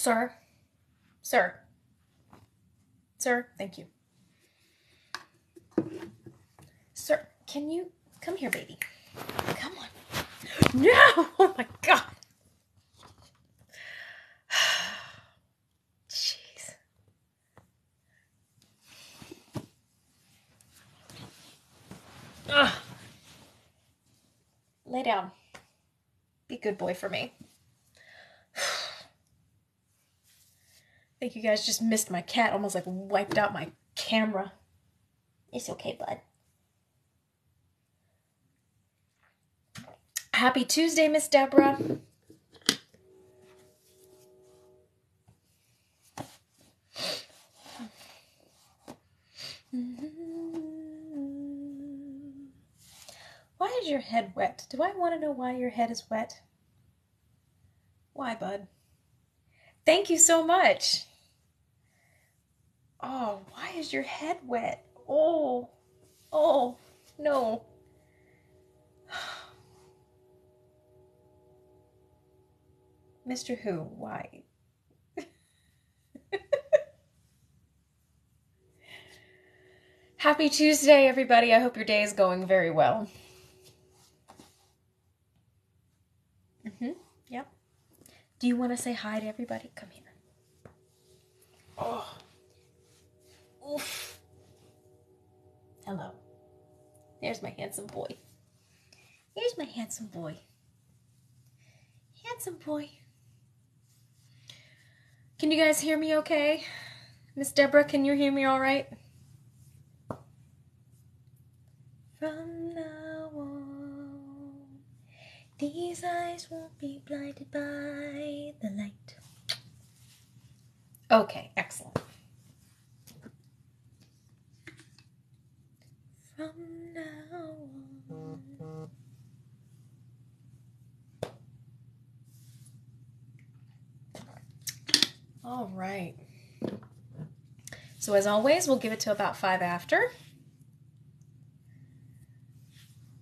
Sir. Sir. Sir, thank you. Sir, can you come here, baby? Come on. No! Oh my God. Jeez. Ugh. Lay down. Be a good boy for me. I think you guys just missed my cat. Almost like wiped out my camera. It's okay, bud. Happy Tuesday, Miss Deborah. Why is your head wet? Do I want to know why your head is wet? Why, bud? Thank you so much. Oh, why is your head wet? Oh, no. Mr. Who, why? Happy Tuesday, everybody. I hope your day is going very well. Yep. Do you want to say hi to everybody? Come here. Oh. Oof. Hello. There's my handsome boy. Here's my handsome boy. Handsome boy. Can you guys hear me okay? Miss Deborah, can you hear me all right? From now on, these eyes won't be blinded by the light. Okay, excellent. From now on. All right. So as always, we'll give it to about 5 after.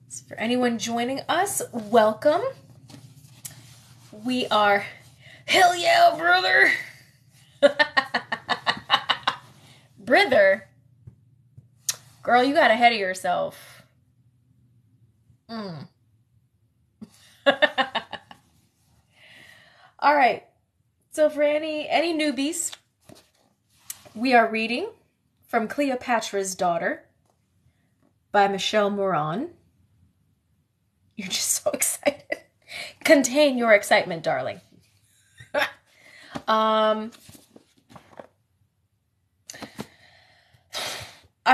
So for anyone joining us, welcome. We are, hell yeah, brother. Brother. Girl, you got ahead of yourself. All right. So for any newbies, we are reading from Cleopatra's Daughter by Michelle Moran. You're just so excited. Contain your excitement, darling. I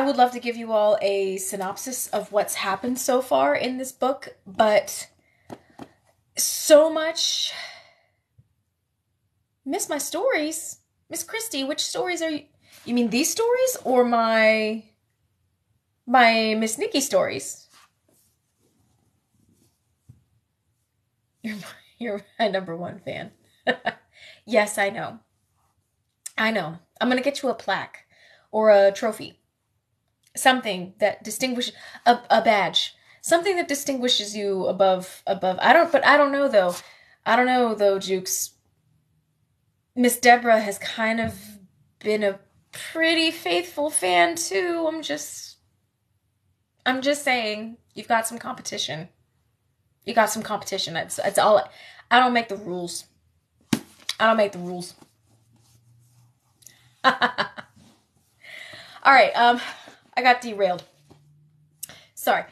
would love to give you all a synopsis of what's happened so far in this book, but so much. Miss my stories. Miss Christy, which stories are you? You mean these stories or my Miss Nikki stories? You're my #1 fan. Yes, I know. I'm going to get you a plaque or a trophy. Something that distinguishes a badge. Something that distinguishes you above. I don't know though, Jukes. Miss Deborah has kind of been a pretty faithful fan too. I'm just saying, you've got some competition. You got some competition. That's all. I don't make the rules. All right. I got derailed. Sorry.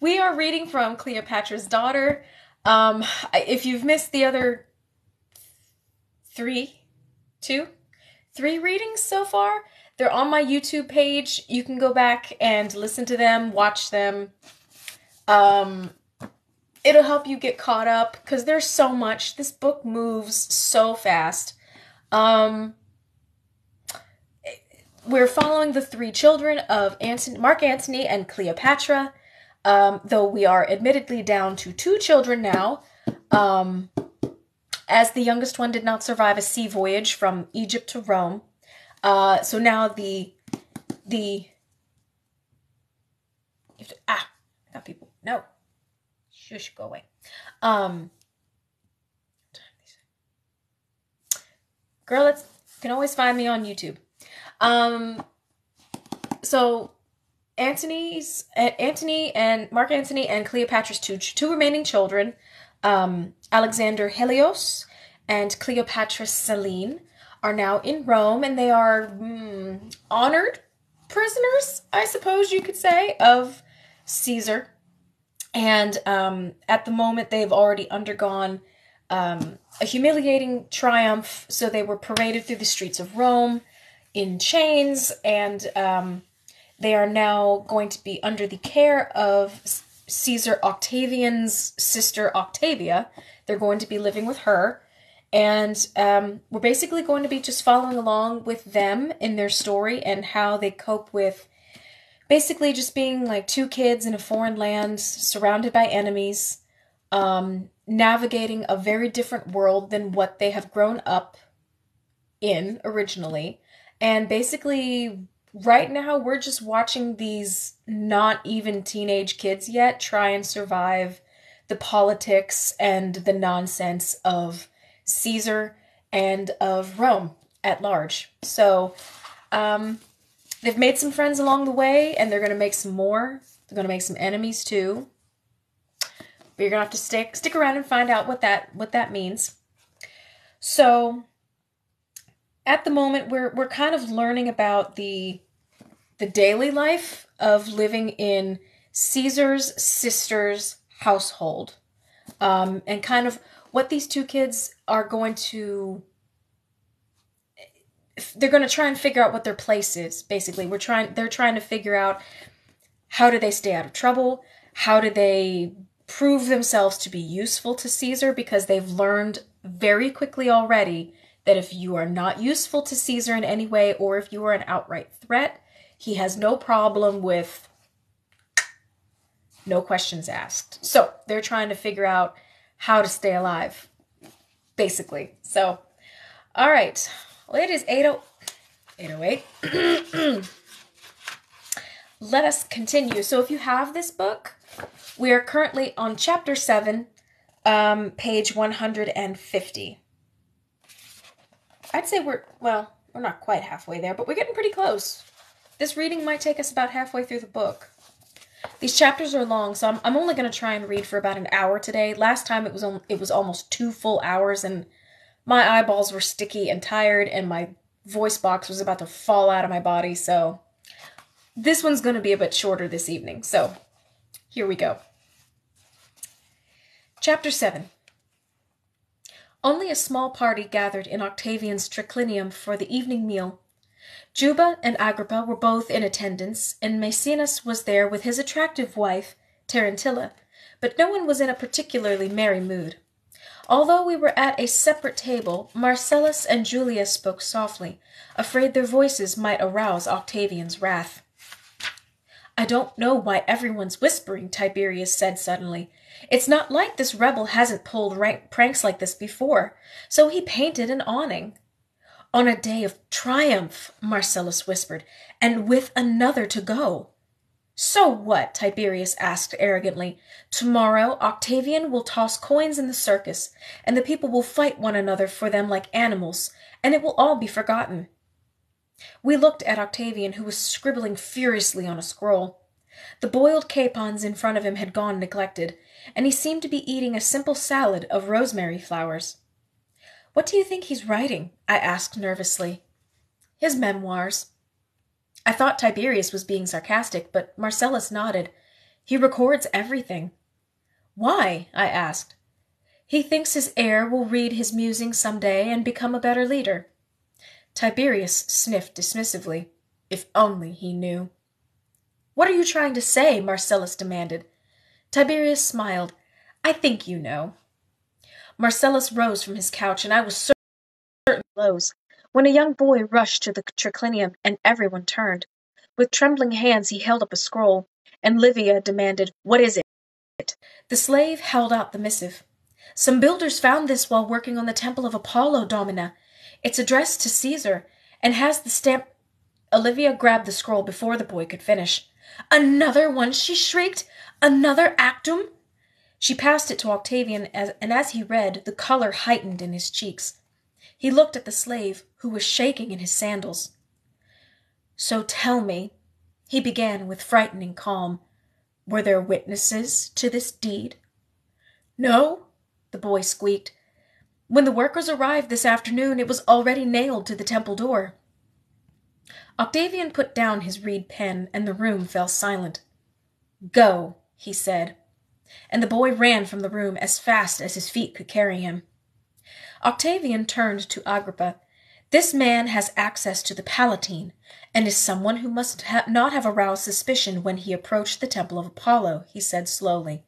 We are reading from Cleopatra's Daughter. If you've missed the other 3 readings so far, they're on my YouTube page. You can go back and listen to them, watch them. It'll help you get caught up because there's so much. This book moves so fast. We're following the 3 children of Mark Antony and Cleopatra, though we are admittedly down to 2 children now, as the youngest one did not survive a sea voyage from Egypt to Rome. So now I got people. No. Shush, go away. Girl, you can always find me on YouTube. So Antony and Mark Antony and Cleopatra's two remaining children, Alexander Helios and Cleopatra Selene, are now in Rome, and they are honored prisoners, I suppose you could say, of Caesar. And at the moment, they've already undergone a humiliating triumph. So they were paraded through the streets of Rome in chains, and they are now going to be under the care of Caesar Octavian's sister Octavia. They're going to be living with her. And we're basically going to be just following along with them in their story and how they cope with basically just being like two kids in a foreign land surrounded by enemies, navigating a very different world than what they have grown up in originally. And basically, right now, we're just watching these not even teenage kids yet try and survive the politics and the nonsense of Caesar and of Rome at large. So, they've made some friends along the way, and they're going to make some more. They're going to make some enemies too. But you're going to have to stick around and find out what that means. So, at the moment, we're kind of learning about the daily life of living in Caesar's sister's household, and kind of what these two kids are going to. They're going to try and figure out what their place is. Basically, they're trying to figure out how do they stay out of trouble, how do they prove themselves to be useful to Caesar, because they've learned very quickly already that if you are not useful to Caesar in any way, or if you are an outright threat, he has no problem with no questions asked. So they're trying to figure out how to stay alive, basically. So, all right. Well, it is 8:08. Let us continue. So if you have this book, we are currently on chapter 7, page 150. I'd say we're not quite halfway there, but we're getting pretty close. This reading might take us about halfway through the book. These chapters are long, so I'm only going to try and read for about an hour today. Last time it was almost 2 full hours, and my eyeballs were sticky and tired, and my voice box was about to fall out of my body, so this one's going to be a bit shorter this evening. So here we go. Chapter 7. Only a small party gathered in Octavian's triclinium for the evening meal. Juba and Agrippa were both in attendance, and Maecenas was there with his attractive wife, Tarantilla, but no one was in a particularly merry mood. Although we were at a separate table, Marcellus and Julia spoke softly, afraid their voices might arouse Octavian's wrath. "I don't know why everyone's whispering," Tiberius said suddenly. "It's not like this rebel hasn't pulled pranks like this before, so he painted an awning." "On a day of triumph," Marcellus whispered, "and with another to go." "So what?" Tiberius asked arrogantly. "Tomorrow Octavian will toss coins in the circus, and the people will fight one another for them like animals, and it will all be forgotten." We looked at Octavian, who was scribbling furiously on a scroll. The boiled capons in front of him had gone neglected, and he seemed to be eating a simple salad of rosemary flowers. "What do you think he's writing?" I asked nervously. "His memoirs." I thought Tiberius was being sarcastic, but Marcellus nodded. "He records everything." "Why?" I asked. "He thinks his heir will read his musings some day and become a better leader." Tiberius sniffed dismissively. If only he knew. "What are you trying to say?" Marcellus demanded. Tiberius smiled. "I think you know." Marcellus rose from his couch, and I was certain of blows, when a young boy rushed to the triclinium, and everyone turned. With trembling hands he held up a scroll, and Livia demanded, "What is it?" The slave held out the missive. "Some builders found this while working on the temple of Apollo, Domina. It's addressed to Caesar, and has the stamp—" Olivia grabbed the scroll before the boy could finish. "Another one!" she shrieked. "Another actum!" She passed it to Octavian, and as he read, the color heightened in his cheeks. He looked at the slave, who was shaking in his sandals. "So tell me," he began with frightening calm, "were there witnesses to this deed?" "No," the boy squeaked. "When the workers arrived this afternoon, it was already nailed to the temple door." Octavian put down his reed pen, and the room fell silent. "Go," he said, and the boy ran from the room as fast as his feet could carry him. Octavian turned to Agrippa. "This man has access to the Palatine, and is someone who must not have aroused suspicion when he approached the temple of Apollo," he said slowly.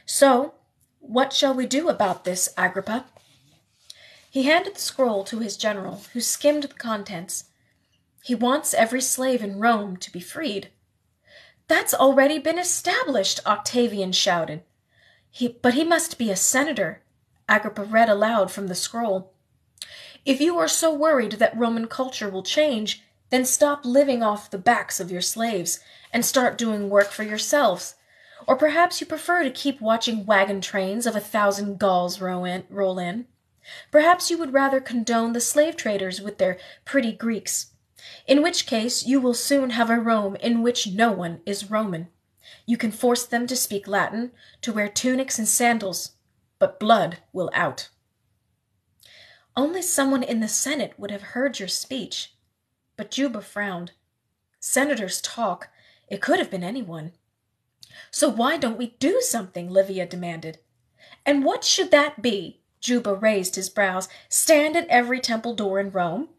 "So, what shall we do about this, Agrippa?" He handed the scroll to his general, who skimmed the contents. "He wants every slave in Rome to be freed." "That's already been established," Octavian shouted. But he must be a senator," Agrippa read aloud from the scroll. "If you are so worried that Roman culture will change, then stop living off the backs of your slaves and start doing work for yourselves. Or perhaps you prefer to keep watching wagon trains of 1,000 Gauls roll in. Perhaps you would rather condone the slave traders with their pretty Greeks. In which case you will soon have a Rome in which no one is Roman. You can force them to speak Latin, to wear tunics and sandals, but blood will out." "Only someone in the Senate would have heard your speech." But Juba frowned. "Senators talk. It could have been anyone." "So why don't we do something?" Livia demanded. "And what should that be?" Juba raised his brows. "Stand at every temple door in Rome?"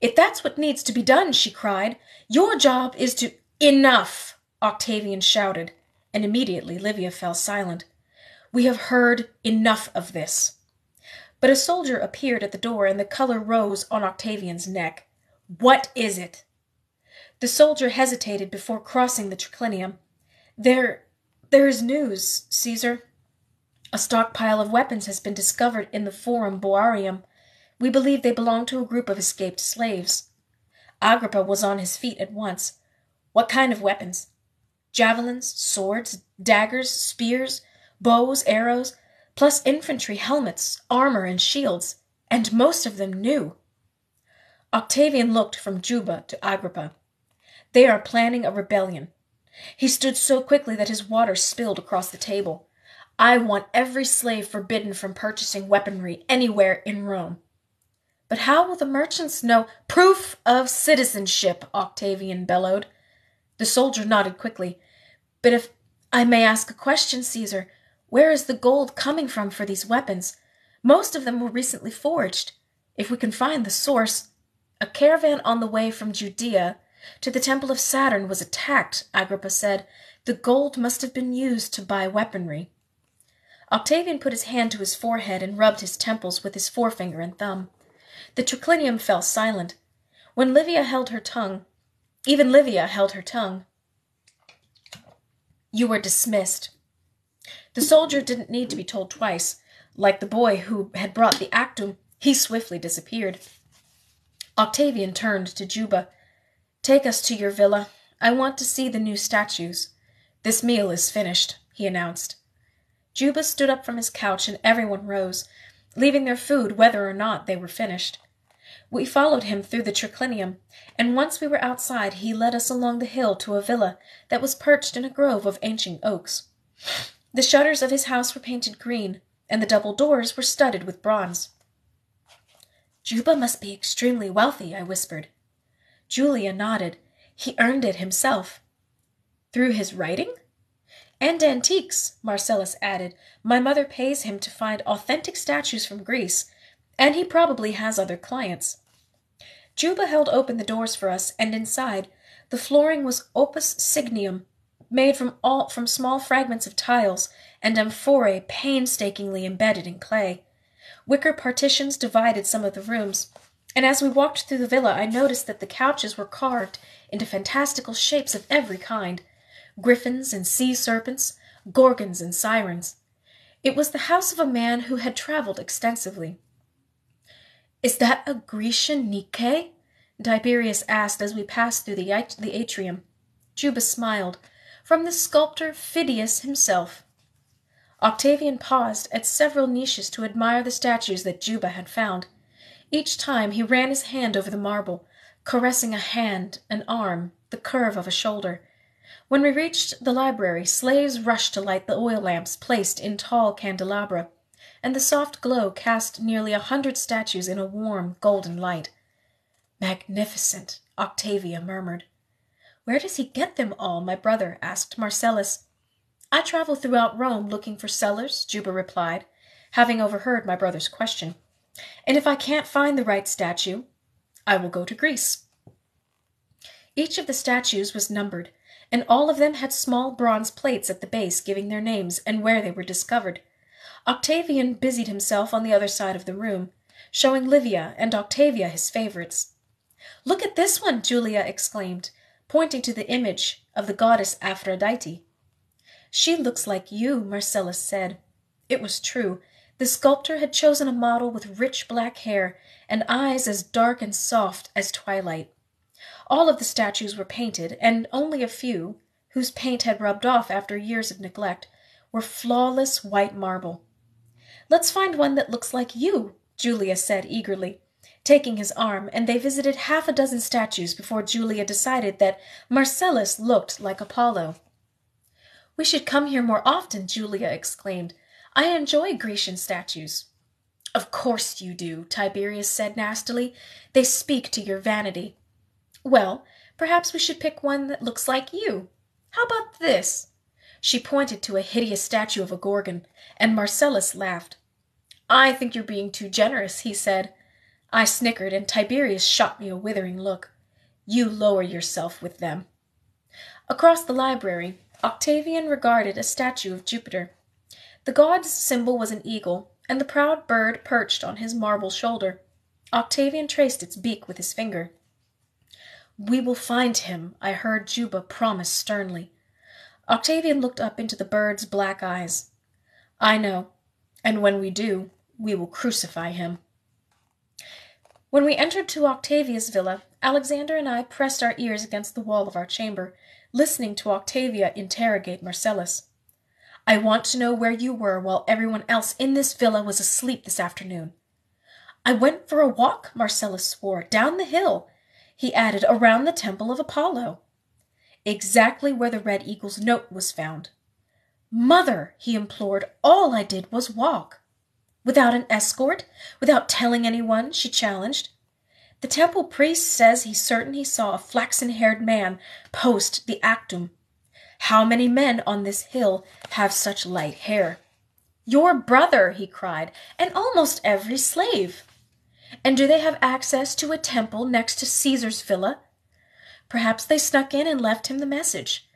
"If that's what needs to be done," she cried, "your job is to—" "Enough!" Octavian shouted, and immediately Livia fell silent. "We have heard enough of this." But a soldier appeared at the door, and the color rose on Octavian's neck. "What is it?" The soldier hesitated before crossing the triclinium. There is news, Caesar. A stockpile of weapons has been discovered in the Forum Boarium. We believe they belong to a group of escaped slaves." Agrippa was on his feet at once. "What kind of weapons?" "Javelins, swords, daggers, spears, bows, arrows, plus infantry helmets, armor, and shields, and most of them new." Octavian looked from Juba to Agrippa. "They are planning a rebellion." He stood so quickly that his water spilled across the table. "I want every slave forbidden from purchasing weaponry anywhere in Rome." "But how will the merchants know—" "Proof of citizenship," Octavian bellowed. The soldier nodded quickly. "But if I may ask a question, Caesar, where is the gold coming from for these weapons? Most of them were recently forged. If we can find the source—" "A caravan on the way from Judea to the temple of Saturn was attacked," Agrippa said. "The gold must have been used to buy weaponry." Octavian put his hand to his forehead and rubbed his temples with his forefinger and thumb. The triclinium fell silent. Even Livia held her tongue. "You were dismissed." The soldier didn't need to be told twice. Like the boy who had brought the actum, he swiftly disappeared. Octavian turned to Juba. "Take us to your villa. I want to see the new statues. This meal is finished," he announced. Juba stood up from his couch, and everyone rose, leaving their food whether or not they were finished. We followed him through the triclinium, and once we were outside he led us along the hill to a villa that was perched in a grove of ancient oaks. The shutters of his house were painted green, and the double doors were studded with bronze. "Juba must be extremely wealthy," I whispered. Julia nodded. "He earned it himself." "Through his writing?" "And antiques," Marcellus added. "My mother pays him to find authentic statues from Greece, and he probably has other clients." Juba held open the doors for us, and inside, the flooring was opus signium, made from small fragments of tiles and amphorae painstakingly embedded in clay. Wicker partitions divided some of the rooms, and as we walked through the villa I noticed that the couches were carved into fantastical shapes of every kind. Griffins and sea serpents, gorgons and sirens. It was the house of a man who had traveled extensively. "Is that a Grecian Nike?" Tiberius asked as we passed through the atrium. Juba smiled. "From the sculptor Phidias himself." Octavian paused at several niches to admire the statues that Juba had found. Each time he ran his hand over the marble, caressing a hand, an arm, the curve of a shoulder. When we reached the library, slaves rushed to light the oil lamps placed in tall candelabra, and the soft glow cast nearly 100 statues in a warm, golden light. "Magnificent," Octavia murmured. "Where does he get them all?" my brother asked Marcellus. "I travel throughout Rome looking for cellars," Juba replied, having overheard my brother's question. "And if I can't find the right statue, I will go to Greece." Each of the statues was numbered, and all of them had small bronze plates at the base giving their names and where they were discovered. Octavian busied himself on the other side of the room, showing Livia and Octavia his favorites. "Look at this one," Julia exclaimed, pointing to the image of the goddess Aphrodite. "She looks like you," Marcellus said. It was true. The sculptor had chosen a model with rich black hair and eyes as dark and soft as twilight. All of the statues were painted, and only a few, whose paint had rubbed off after years of neglect, were flawless white marble. "Let's find one that looks like you," Julia said eagerly, taking his arm, and they visited half a dozen statues before Julia decided that Marcellus looked like Apollo. "We should come here more often," Julia exclaimed. "I enjoy Grecian statues." "Of course you do," Tiberius said nastily. "They speak to your vanity." "Well, perhaps we should pick one that looks like you. How about this?" She pointed to a hideous statue of a Gorgon, and Marcellus laughed. "I think you're being too generous," he said. I snickered, and Tiberius shot me a withering look. "You lower yourself with them." Across the library, Octavian regarded a statue of Jupiter. The god's symbol was an eagle, and the proud bird perched on his marble shoulder. Octavian traced its beak with his finger. "We will find him," I heard Juba promise sternly. Octavian looked up into the bird's black eyes. "I know, and when we do, we will crucify him." When we entered to Octavia's villa, Alexander and I pressed our ears against the wall of our chamber, listening to Octavia interrogate Marcellus. "I want to know where you were while everyone else in this villa was asleep this afternoon." "I went for a walk," Marcellus swore, "down the hill." He added, "around the temple of Apollo." "Exactly where the Red Eagle's note was found." "Mother," he implored, "all I did was walk." "Without an escort? Without telling anyone?" she challenged. "The temple priest says he's certain he saw a flaxen-haired man post the actum. How many men on this hill have such light hair?" "Your brother," he cried, "and almost every slave." "And do they have access to a temple next to Caesar's villa?" "Perhaps they snuck in and left him the message.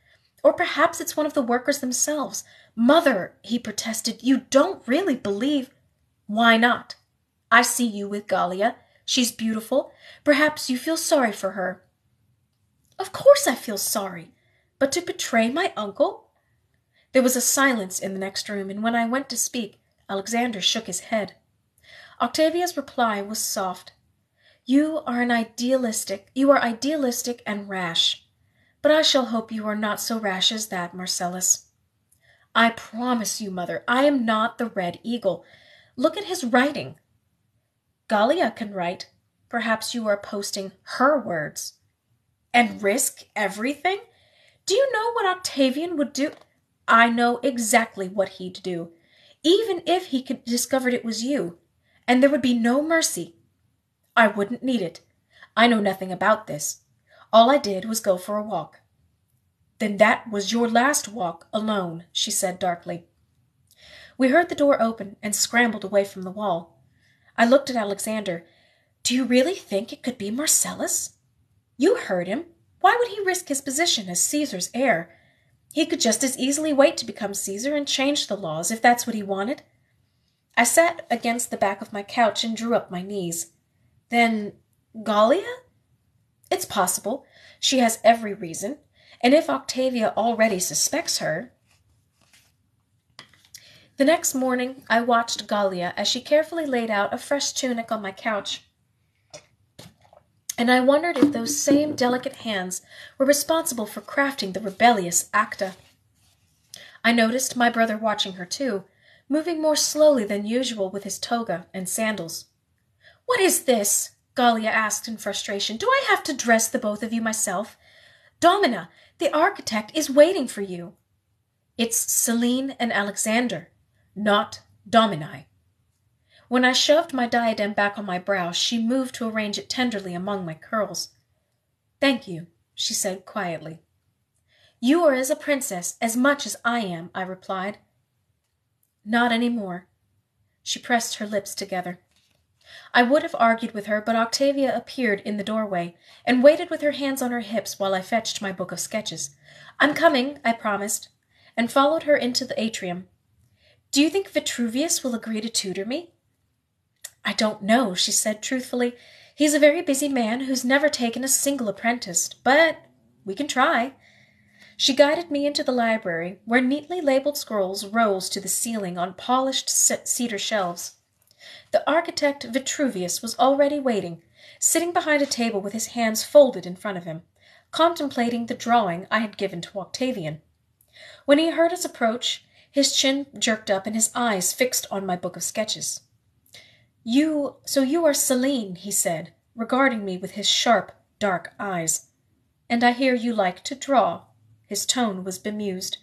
Or perhaps it's one of the workers themselves." "Mother," he protested, "you don't really believe—" "Why not? I see you with Gallia. She's beautiful. Perhaps you feel sorry for her." "Of course I feel sorry. But to betray my uncle?" There was a silence in the next room, and when I went to speak, Alexander shook his head. Octavia's reply was soft. You are idealistic and rash. But I shall hope you are not so rash as that, Marcellus." "I promise you, Mother, I am not the Red Eagle. Look at his writing." "Gallia can write. Perhaps you are posting her words." "And risk everything? Do you know what Octavian would do?" "I know exactly what he'd do, even if he discovered it was you, and there would be no mercy." "I wouldn't need it. I know nothing about this. All I did was go for a walk." "Then that was your last walk alone," she said darkly. We heard the door open and scrambled away from the wall. I looked at Alexander. "Do you really think it could be Marcellus?" "You heard him. Why would he risk his position as Caesar's heir? He could just as easily wait to become Caesar and change the laws if that's what he wanted." I sat against the back of my couch and drew up my knees. "Then Gallia?" "It's possible. She has every reason. And if Octavia already suspects her—" The next morning I watched Gallia as she carefully laid out a fresh tunic on my couch, and I wondered if those same delicate hands were responsible for crafting the rebellious Acta. I noticed my brother watching her too, moving more slowly than usual with his toga and sandals. What is this? Gallia asked in frustration. Do I have to dress the both of you myself? Domina, the architect is waiting for you. It's Celine and Alexander, not Domini. When I shoved my diadem back on my brow, she moved to arrange it tenderly among my curls. Thank you, she said quietly. You are as a princess as much as I am, I replied. Not any more. She pressed her lips together. I would have argued with her, but Octavia appeared in the doorway and waited with her hands on her hips while I fetched my book of sketches. I'm coming, I promised, and followed her into the atrium. Do you think Vitruvius will agree to tutor me? I don't know, she said truthfully. He's a very busy man who's never taken a single apprentice, but we can try. She guided me into the library, where neatly labeled scrolls rose to the ceiling on polished cedar shelves. The architect Vitruvius was already waiting, sitting behind a table with his hands folded in front of him, contemplating the drawing I had given to Octavian. When he heard us approach, his chin jerked up and his eyes fixed on my book of sketches. So you are Celine, he said, regarding me with his sharp, dark eyes. And I hear you like to draw. His tone was bemused.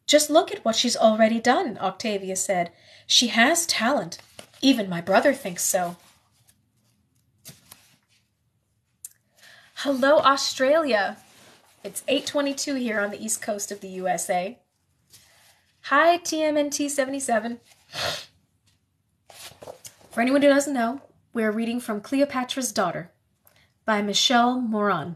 Just look at what she's already done, Octavia said. She has talent. Even my brother thinks so. Hello, Australia. It's 8:22 here on the east coast of the USA. Hi, TMNT 77. For anyone who doesn't know, we're reading from Cleopatra's Daughter by Michel Moran.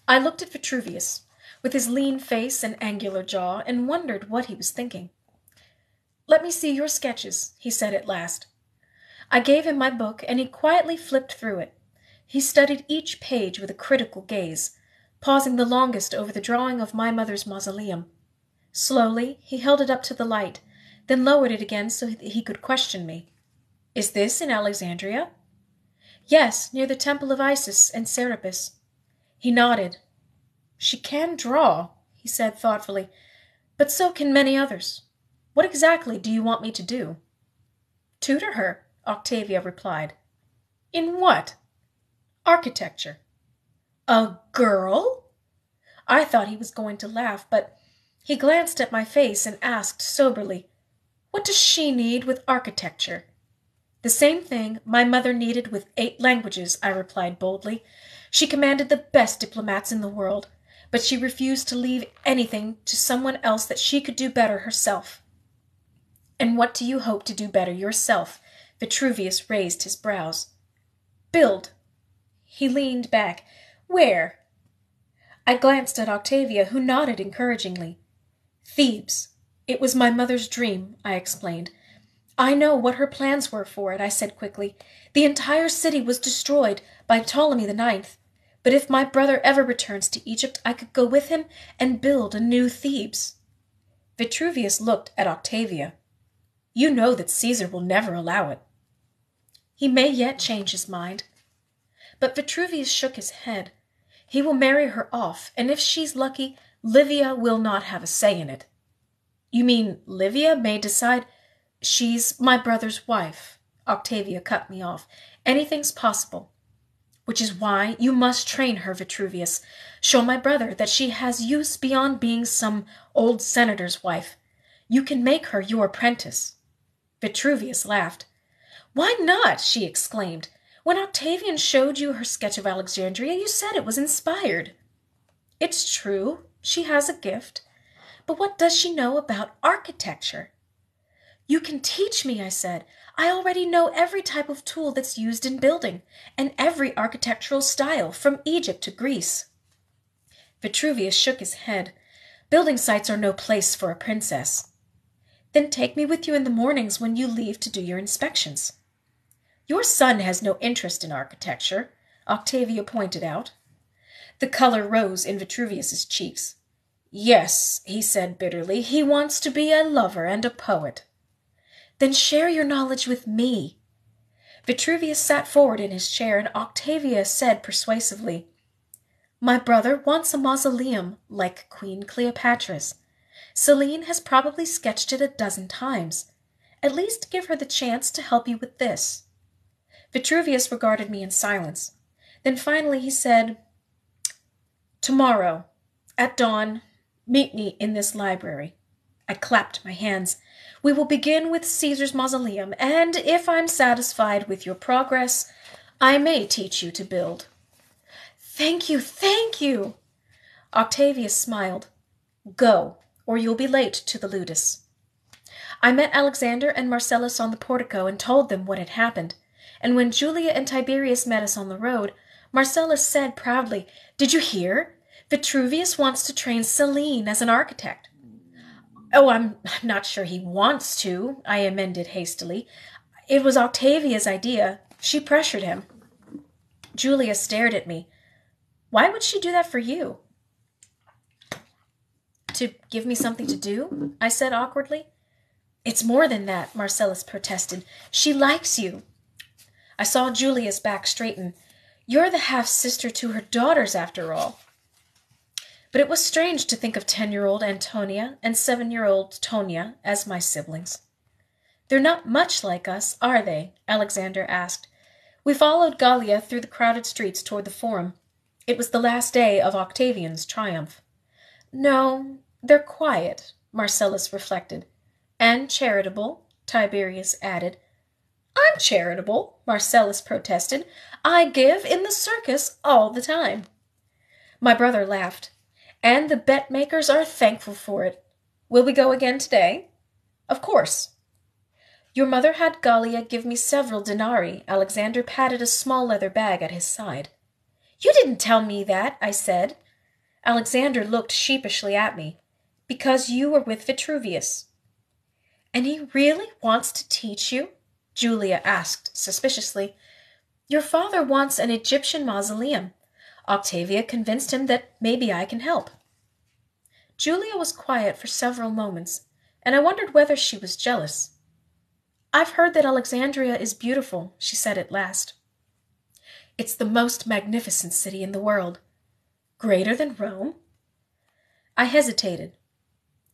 I looked at Vitruvius, with his lean face and angular jaw, and wondered what he was thinking. Let me see your sketches, he said at last. I gave him my book, and he quietly flipped through it. He studied each page with a critical gaze, pausing the longest over the drawing of my mother's mausoleum. Slowly, he held it up to the light, then lowered it again so that he could question me. Is this in Alexandria? Yes, near the Temple of Isis and Serapis. He nodded. She can draw, he said thoughtfully, but so can many others. What exactly do you want me to do? Tutor her, Octavia replied. In what? Architecture. A girl? I thought he was going to laugh, but he glanced at my face and asked soberly, What does she need with architecture? The same thing my mother needed with 8 languages, I replied boldly. She commanded the best diplomats in the world, but she refused to leave anything to someone else that she could do better herself. And what do you hope to do better yourself? Vitruvius raised his brows. Build. He leaned back. Where? I glanced at Octavia, who nodded encouragingly. Thebes. It was my mother's dream, I explained. I know what her plans were for it, I said quickly. The entire city was destroyed by Ptolemy IX. But if my brother ever returns to Egypt, I could go with him and build a new Thebes. Vitruvius looked at Octavia. You know that Caesar will never allow it. He may yet change his mind. But Vitruvius shook his head. He will marry her off, and if she's lucky, Livia will not have a say in it. You mean Livia may decide? She's my brother's wife. Octavia cut me off. Anything's possible. Which is why you must train her, Vitruvius. Show my brother that she has use beyond being some old senator's wife. You can make her your apprentice. Vitruvius laughed. Why not? She exclaimed. When Octavian showed you her sketch of Alexandria, you said it was inspired. It's true. She has a gift. But what does she know about architecture? You can teach me, I said. I already know every type of tool that's used in building, and every architectural style, from Egypt to Greece. Vitruvius shook his head. Building sites are no place for a princess. Then take me with you in the mornings when you leave to do your inspections. Your son has no interest in architecture, Octavia pointed out. The color rose in Vitruvius's cheeks. Yes, he said bitterly, he wants to be a lover and a poet. Then share your knowledge with me. Vitruvius sat forward in his chair, and Octavia said persuasively, My brother wants a mausoleum like Queen Cleopatra's. Celine has probably sketched it 12 times. At least give her the chance to help you with this." Vitruvius regarded me in silence. Then finally he said, "Tomorrow, at dawn, meet me in this library." I clapped my hands. "We will begin with Caesar's mausoleum, and if I'm satisfied with your progress, I may teach you to build." "Thank you, thank you!" Octavius smiled. "Go, or you'll be late to the ludus." I met Alexander and Marcellus on the portico and told them what had happened. And when Julia and Tiberius met us on the road, Marcellus said proudly, "Did you hear? Vitruvius wants to train Selene as an architect." "Oh, I'm not sure he wants to," I amended hastily. "It was Octavia's idea. She pressured him." Julia stared at me. "Why would she do that for you?" "To give me something to do?" I said awkwardly. "It's more than that," Marcellus protested. "She likes you." I saw Julia's back straighten. "You're the half-sister to her daughters, after all." But it was strange to think of 10-year-old Antonia and 7-year-old Tonia as my siblings. "They're not much like us, are they?" Alexander asked. We followed Gallia through the crowded streets toward the Forum. It was the last day of Octavian's triumph. "No, they're quiet," Marcellus reflected. "And charitable," Tiberius added. "I'm charitable," Marcellus protested. "I give in the circus all the time." My brother laughed. "And the bet-makers are thankful for it. Will we go again today?" "Of course." "Your mother had Gallia give me several denarii." Alexander patted a small leather bag at his side. "You didn't tell me that," I said. Alexander looked sheepishly at me. "Because you were with Vitruvius." "And he really wants to teach you?" Julia asked suspiciously. "Your father wants an Egyptian mausoleum. Octavia convinced him that maybe I can help." Julia was quiet for several moments, and I wondered whether she was jealous. "I've heard that Alexandria is beautiful," she said at last. "It's the most magnificent city in the world." "Greater than Rome?" I hesitated.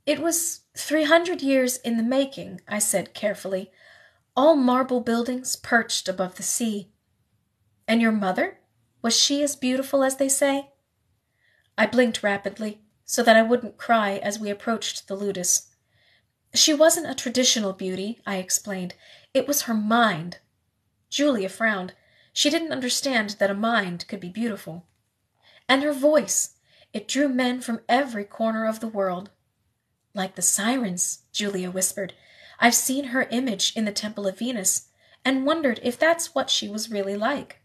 "It was 300 years in the making," I said carefully. "All marble buildings perched above the sea." "And your mother? Was she as beautiful as they say?" I blinked rapidly, so that I wouldn't cry as we approached the ludus. "She wasn't a traditional beauty," I explained. "It was her mind." Julia frowned. She didn't understand that a mind could be beautiful. "And her voice. It drew men from every corner of the world." "Like the sirens," Julia whispered. "I've seen her image in the Temple of Venus, and wondered if that's what she was really like."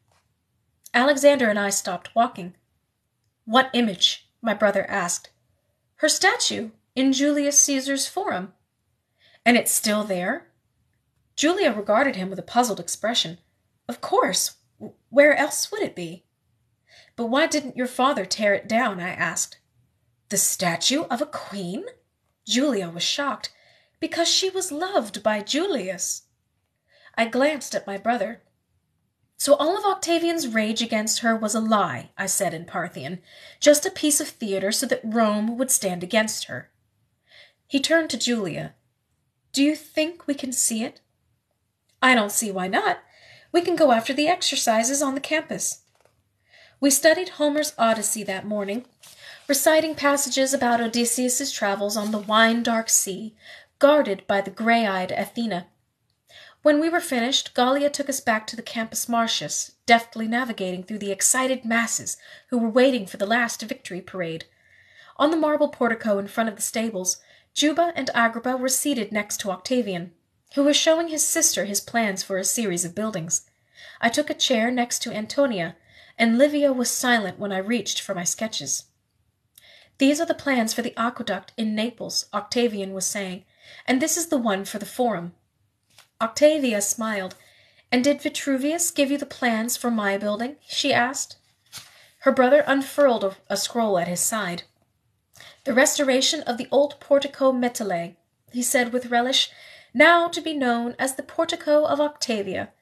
Alexander and I stopped walking. "What image?" my brother asked. "Her statue in Julius Caesar's Forum." "And it's still there?" Julia regarded him with a puzzled expression. "Of course. Where else would it be?" "But why didn't your father tear it down?" I asked. "The statue of a queen?" Julia was shocked. "Because she was loved by Julius." I glanced at my brother. "So all of Octavian's rage against her was a lie," I said in Parthian. "Just a piece of theater so that Rome would stand against her." He turned to Julia. "Do you think we can see it?" "I don't see why not. We can go after the exercises on the campus." We studied Homer's Odyssey that morning, reciting passages about Odysseus's travels on the wine-dark sea, guarded by the gray-eyed Athena. When we were finished, Gallia took us back to the Campus Martius, deftly navigating through the excited masses who were waiting for the last victory parade. On the marble portico in front of the stables, Juba and Agrippa were seated next to Octavian, who was showing his sister his plans for a series of buildings. I took a chair next to Antonia, and Livia was silent when I reached for my sketches. "These are the plans for the aqueduct in Naples," Octavian was saying, "and this is the one for the Forum." Octavia smiled. "And did Vitruvius give you the plans for my building?" she asked. Her brother unfurled a scroll at his side. "The restoration of the old Portico Metalae," he said with relish, "now to be known as the Portico of Octavia,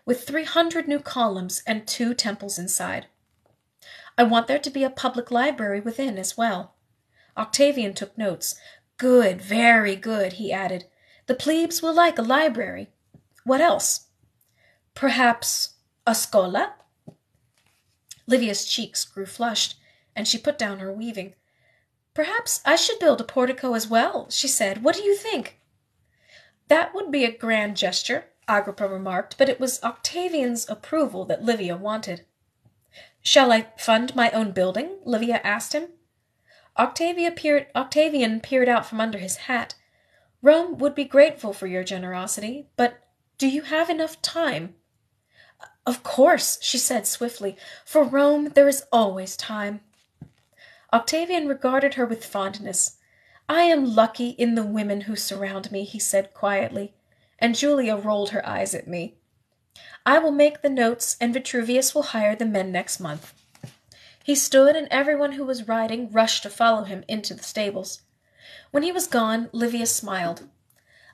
with 300 new columns and 2 temples inside. I want there to be a public library within as well." Octavian took notes. "Good, very good," he added. The plebes will like a library. What else? Perhaps a scola? Livia's cheeks grew flushed, and she put down her weaving. Perhaps I should build a portico as well, she said. What do you think? That would be a grand gesture, Agrippa remarked, but it was Octavian's approval that Livia wanted. Shall I fund my own building? Livia asked him. Octavian peered out from under his hat. Rome would be grateful for your generosity, but do you have enough time? Of course, she said swiftly. For Rome there is always time. Octavian regarded her with fondness. I am lucky in the women who surround me, he said quietly, and Julia rolled her eyes at me. I will make the notes, and Vitruvius will hire the men next month. He stood, and everyone who was riding rushed to follow him into the stables. When he was gone, Livia smiled.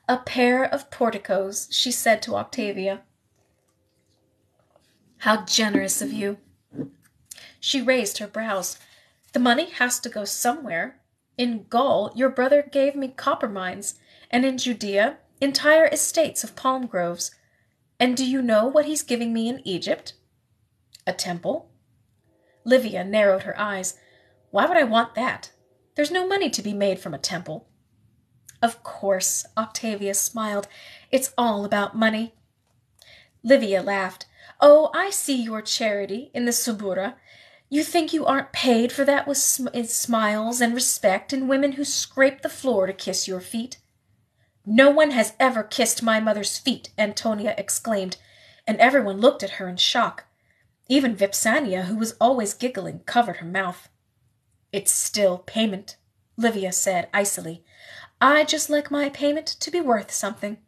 A pair of porticos, she said to Octavia. How generous of you. She raised her brows. The money has to go somewhere. In Gaul, your brother gave me copper mines, and in Judea, entire estates of palm groves. And do you know what he's giving me in Egypt? A temple. Livia narrowed her eyes. Why would I want that? There's no money to be made from a temple. Of course, Octavia smiled. It's all about money. Livia laughed. Oh, I see your charity in the Subura. You think you aren't paid for that with smiles and respect and women who scrape the floor to kiss your feet. No one has ever kissed my mother's feet, Antonia exclaimed, and everyone looked at her in shock. Even Vipsania, who was always giggling, covered her mouth. It's still payment, Livia said icily. I just like my payment to be worth something.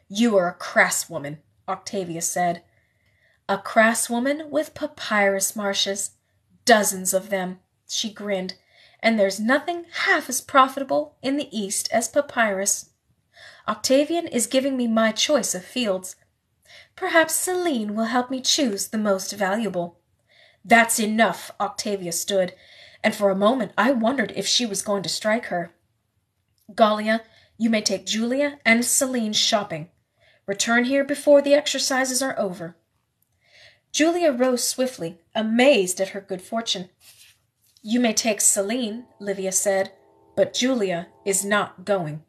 You are a crass woman, Octavia said. A crass woman with papyrus marshes. Dozens of them, she grinned, and there's nothing half as profitable in the East as papyrus. Octavian is giving me my choice of fields. Perhaps Selene will help me choose the most valuable. That's enough, Octavia stood, and for a moment I wondered if she was going to strike her. Gallia, you may take Julia and Selene shopping. Return here before the exercises are over. Julia rose swiftly, amazed at her good fortune. You may take Selene, Livia said, but Julia is not going.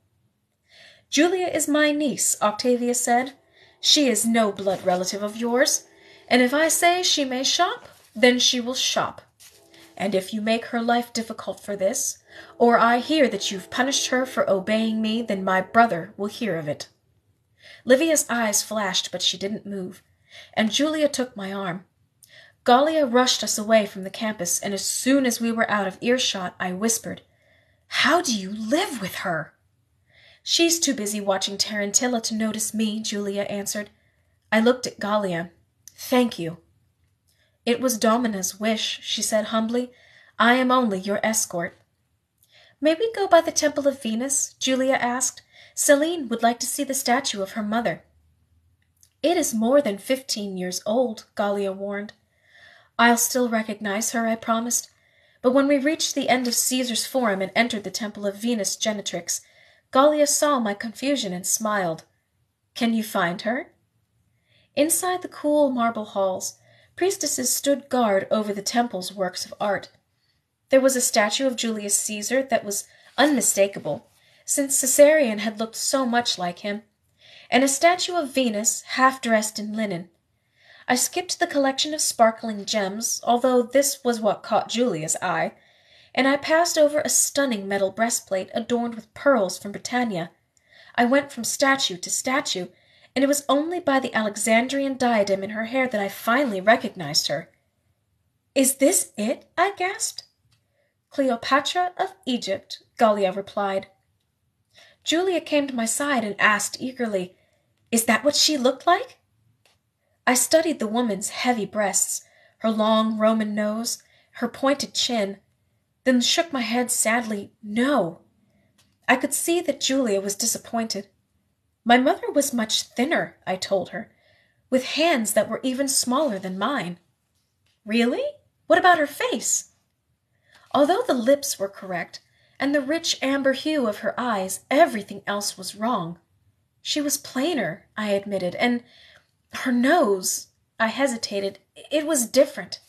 Julia is my niece, Octavia said. She is no blood relative of yours, and if I say she may shop, then she will shop. And if you make her life difficult for this, or I hear that you've punished her for obeying me, then my brother will hear of it. Livia's eyes flashed, but she didn't move, and Julia took my arm. Gallia rushed us away from the campus, and as soon as we were out of earshot, I whispered, How do you live with her? She's too busy watching Tarantilla to notice me, Julia answered. I looked at Gallia. Thank you. It was Domina's wish, she said humbly. I am only your escort. May we go by the Temple of Venus? Julia asked. Selene would like to see the statue of her mother. It is more than 15 years old, Gallia warned. I'll still recognize her, I promised. But when we reached the end of Caesar's Forum and entered the Temple of Venus Genetrix, Gallia saw my confusion and smiled. Can you find her? Inside the cool marble halls, priestesses stood guard over the temple's works of art. There was a statue of Julius Caesar that was unmistakable, since Caesarion had looked so much like him, and a statue of Venus half-dressed in linen. I skipped the collection of sparkling gems, although this was what caught Julia's eye, and I passed over a stunning metal breastplate adorned with pearls from Britannia. I went from statue to statue, and it was only by the Alexandrian diadem in her hair that I finally recognized her. Is this it? I gasped. Cleopatra of Egypt, Gallia replied. Julia came to my side and asked eagerly, Is that what she looked like? I studied the woman's heavy breasts, her long Roman nose, her pointed chin, then shook my head sadly, No. I could see that Julia was disappointed. My mother was much thinner, I told her, with hands that were even smaller than mine. Really? What about her face? Although the lips were correct, and the rich amber hue of her eyes, everything else was wrong. She was plainer, I admitted, and her nose, I hesitated, it was different.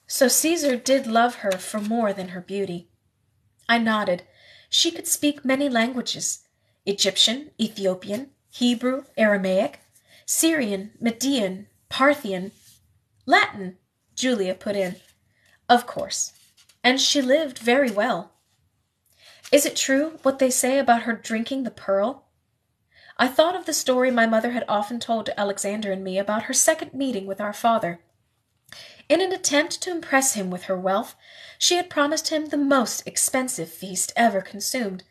So Caesar did love her for more than her beauty. I nodded. She could speak many languages: Egyptian, Ethiopian, Hebrew, Aramaic, Syrian, Median, Parthian. Latin, Julia put in. Of course. And she lived very well. Is it true what they say about her drinking the pearl? I thought of the story my mother had often told to Alexander and me about her second meeting with our father. In an attempt to impress him with her wealth, she had promised him the most expensive feast ever consumed.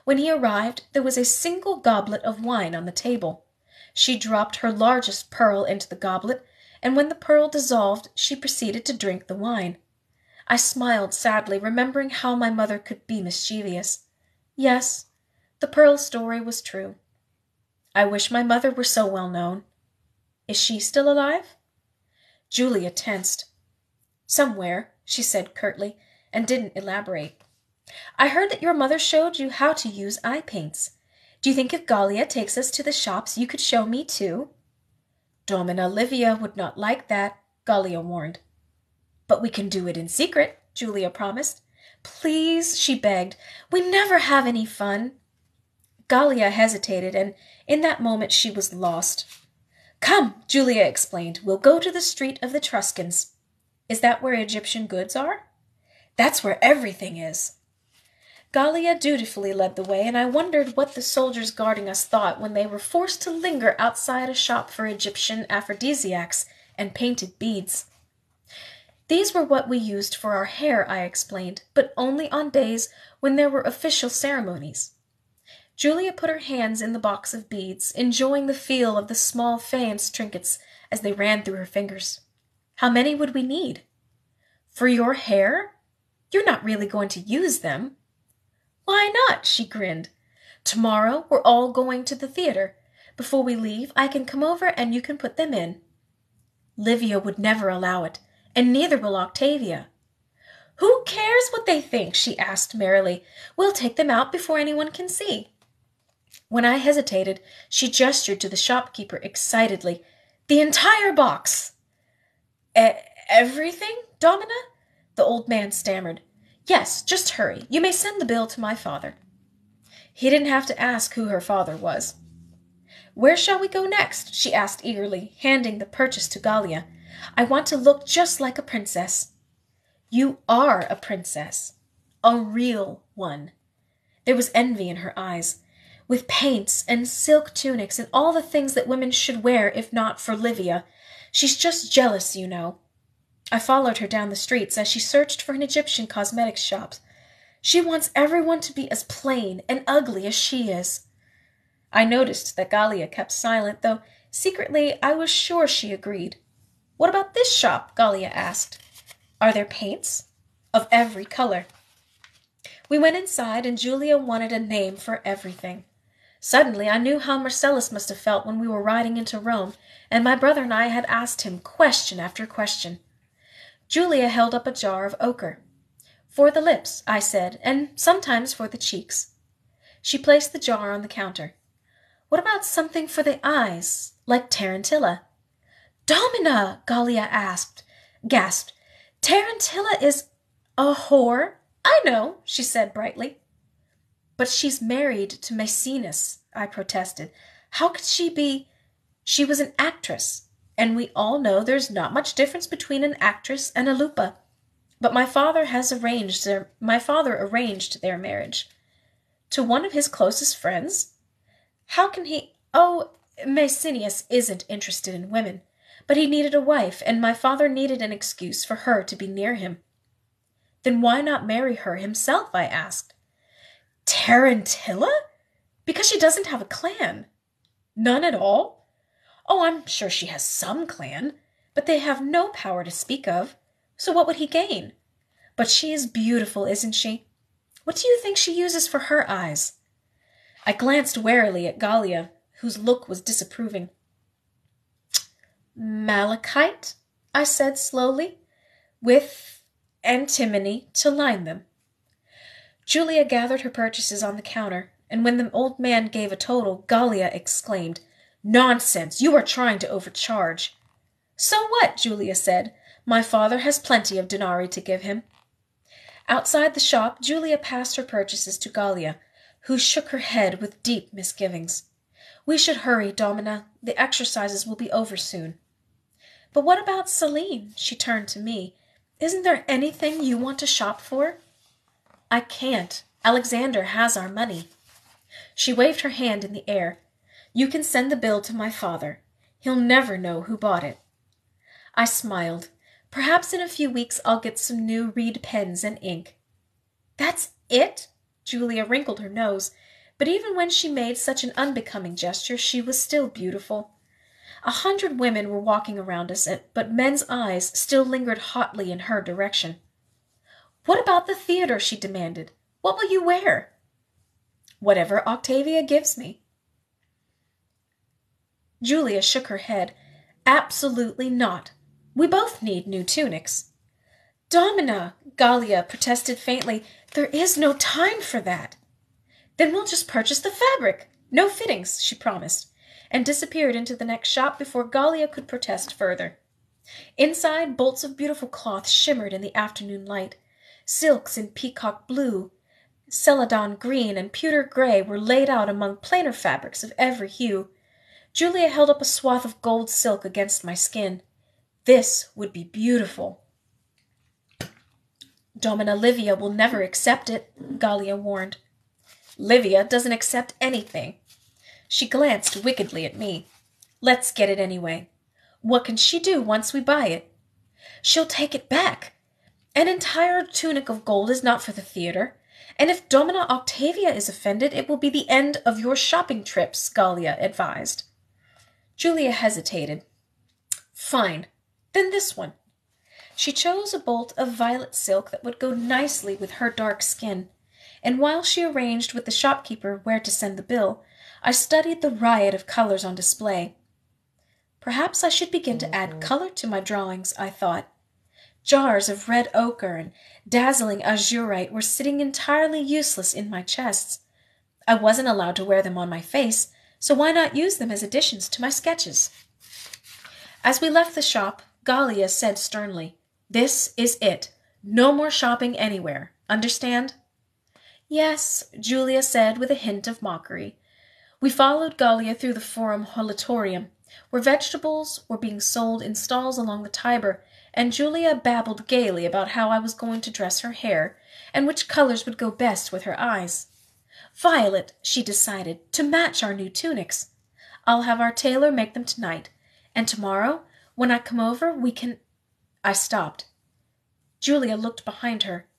When he arrived, there was a single goblet of wine on the table. She dropped her largest pearl into the goblet, and when the pearl dissolved, she proceeded to drink the wine. I smiled sadly, remembering how my mother could be mischievous. Yes, the pearl story was true. I wish my mother were so well known. Is she still alive? Julia tensed. Somewhere, she said curtly, and didn't elaborate. I heard that your mother showed you how to use eye paints. Do you think if Gallia takes us to the shops, you could show me too? Domina Livia would not like that, Gallia warned. But we can do it in secret, Julia promised. Please, she begged. We never have any fun. Gallia hesitated, and in that moment she was lost. Come, Julia explained. We'll go to the street of the Etruscans. Is that where Egyptian goods are? That's where everything is. Gallia dutifully led the way, and I wondered what the soldiers guarding us thought when they were forced to linger outside a shop for Egyptian aphrodisiacs and painted beads. These were what we used for our hair, I explained, but only on days when there were official ceremonies. Julia put her hands in the box of beads, enjoying the feel of the small faience trinkets as they ran through her fingers. How many would we need? For your hair? You're not really going to use them. Why not? She grinned. Tomorrow we're all going to the theater. Before we leave, I can come over and you can put them in. Livia would never allow it, and neither will Octavia. Who cares what they think? She asked merrily. We'll take them out before anyone can see. When I hesitated, she gestured to the shopkeeper excitedly. The entire box. Everything, Domina? The old man stammered. Yes, just hurry. You may send the bill to my father. He didn't have to ask who her father was. Where shall we go next? She asked eagerly, handing the purchase to Gallia. I want to look just like a princess. You are a princess. A real one. There was envy in her eyes. With paints and silk tunics and all the things that women should wear if not for Livia. She's just jealous, you know. I followed her down the streets as she searched for an Egyptian cosmetics shop. She wants everyone to be as plain and ugly as she is. I noticed that Gallia kept silent, though secretly I was sure she agreed. What about this shop? Gallia asked. Are there paints? Of every color. We went inside, and Julia wanted a name for everything. Suddenly I knew how Marcellus must have felt when we were riding into Rome, and my brother and I had asked him question after question. Julia held up a jar of ochre. For the lips, I said, and sometimes for the cheeks. She placed the jar on the counter. What about something for the eyes, like Tarantilla? Domina, Gallia gasped. Tarantilla is a whore? I know, she said brightly. But she's married to Maecenas, I protested. How could she be? She was an actress, and we all know there's not much difference between an actress and a lupa. But my father arranged their marriage. To one of his closest friends? How can he? Oh, Maecenas isn't interested in women, but he needed a wife, and my father needed an excuse for her to be near him. Then why not marry her himself? I asked. Tarantilla? Because she doesn't have a clan. None at all? Oh, I'm sure she has some clan, but they have no power to speak of. So what would he gain? But she is beautiful, isn't she? What do you think she uses for her eyes? I glanced warily at Gallia, whose look was disapproving. Malachite, I said slowly, with antimony to line them. Julia gathered her purchases on the counter, and when the old man gave a total, Gallia exclaimed, "Nonsense! You are trying to overcharge." "So what?" Julia said. "My father has plenty of denarii to give him." Outside the shop, Julia passed her purchases to Gallia, who shook her head with deep misgivings. "We should hurry, Domina. The exercises will be over soon." "But what about Celine?" She turned to me. "Isn't there anything you want to shop for?" "I can't. Alexander has our money." She waved her hand in the air. "You can send the bill to my father. He'll never know who bought it." I smiled. "Perhaps in a few weeks I'll get some new reed pens and ink." "That's it?" Julia wrinkled her nose, but even when she made such an unbecoming gesture, she was still beautiful. 100 women were walking around us, but men's eyes still lingered hotly in her direction. "What about the theater?" she demanded. "What will you wear?" "Whatever Octavia gives me." Julia shook her head. "Absolutely not. We both need new tunics." "Domina," Gallia protested faintly, "there is no time for that." "Then we'll just purchase the fabric. No fittings," she promised, and disappeared into the next shop before Gallia could protest further. Inside, bolts of beautiful cloth shimmered in the afternoon light. Silks in peacock blue, celadon green, and pewter gray were laid out among plainer fabrics of every hue. Julia held up a swath of gold silk against my skin. "This would be beautiful." "Domina Livia will never accept it," Gallia warned. "Livia doesn't accept anything." She glanced wickedly at me. "Let's get it anyway. What can she do once we buy it?" "She'll take it back. An entire tunic of gold is not for the theater, and if Domina Octavia is offended, it will be the end of your shopping trips," Gallia advised. Julia hesitated. "Fine. Then this one." She chose a bolt of violet silk that would go nicely with her dark skin, and while she arranged with the shopkeeper where to send the bill, I studied the riot of colors on display. Perhaps I should begin to add color to my drawings, I thought. Jars of red ochre and dazzling azurite were sitting entirely useless in my chests. I wasn't allowed to wear them on my face, so why not use them as additions to my sketches? As we left the shop, Gallia said sternly, "This is it. No more shopping anywhere. Understand?" "Yes," Julia said with a hint of mockery. We followed Gallia through the Forum Holitorium, where vegetables were being sold in stalls along the Tiber, and Julia babbled gaily about how I was going to dress her hair, and which colors would go best with her eyes. "Violet," she decided, "to match our new tunics. I'll have our tailor make them tonight, and tomorrow, when I come over, we can—" I stopped. Julia looked behind her.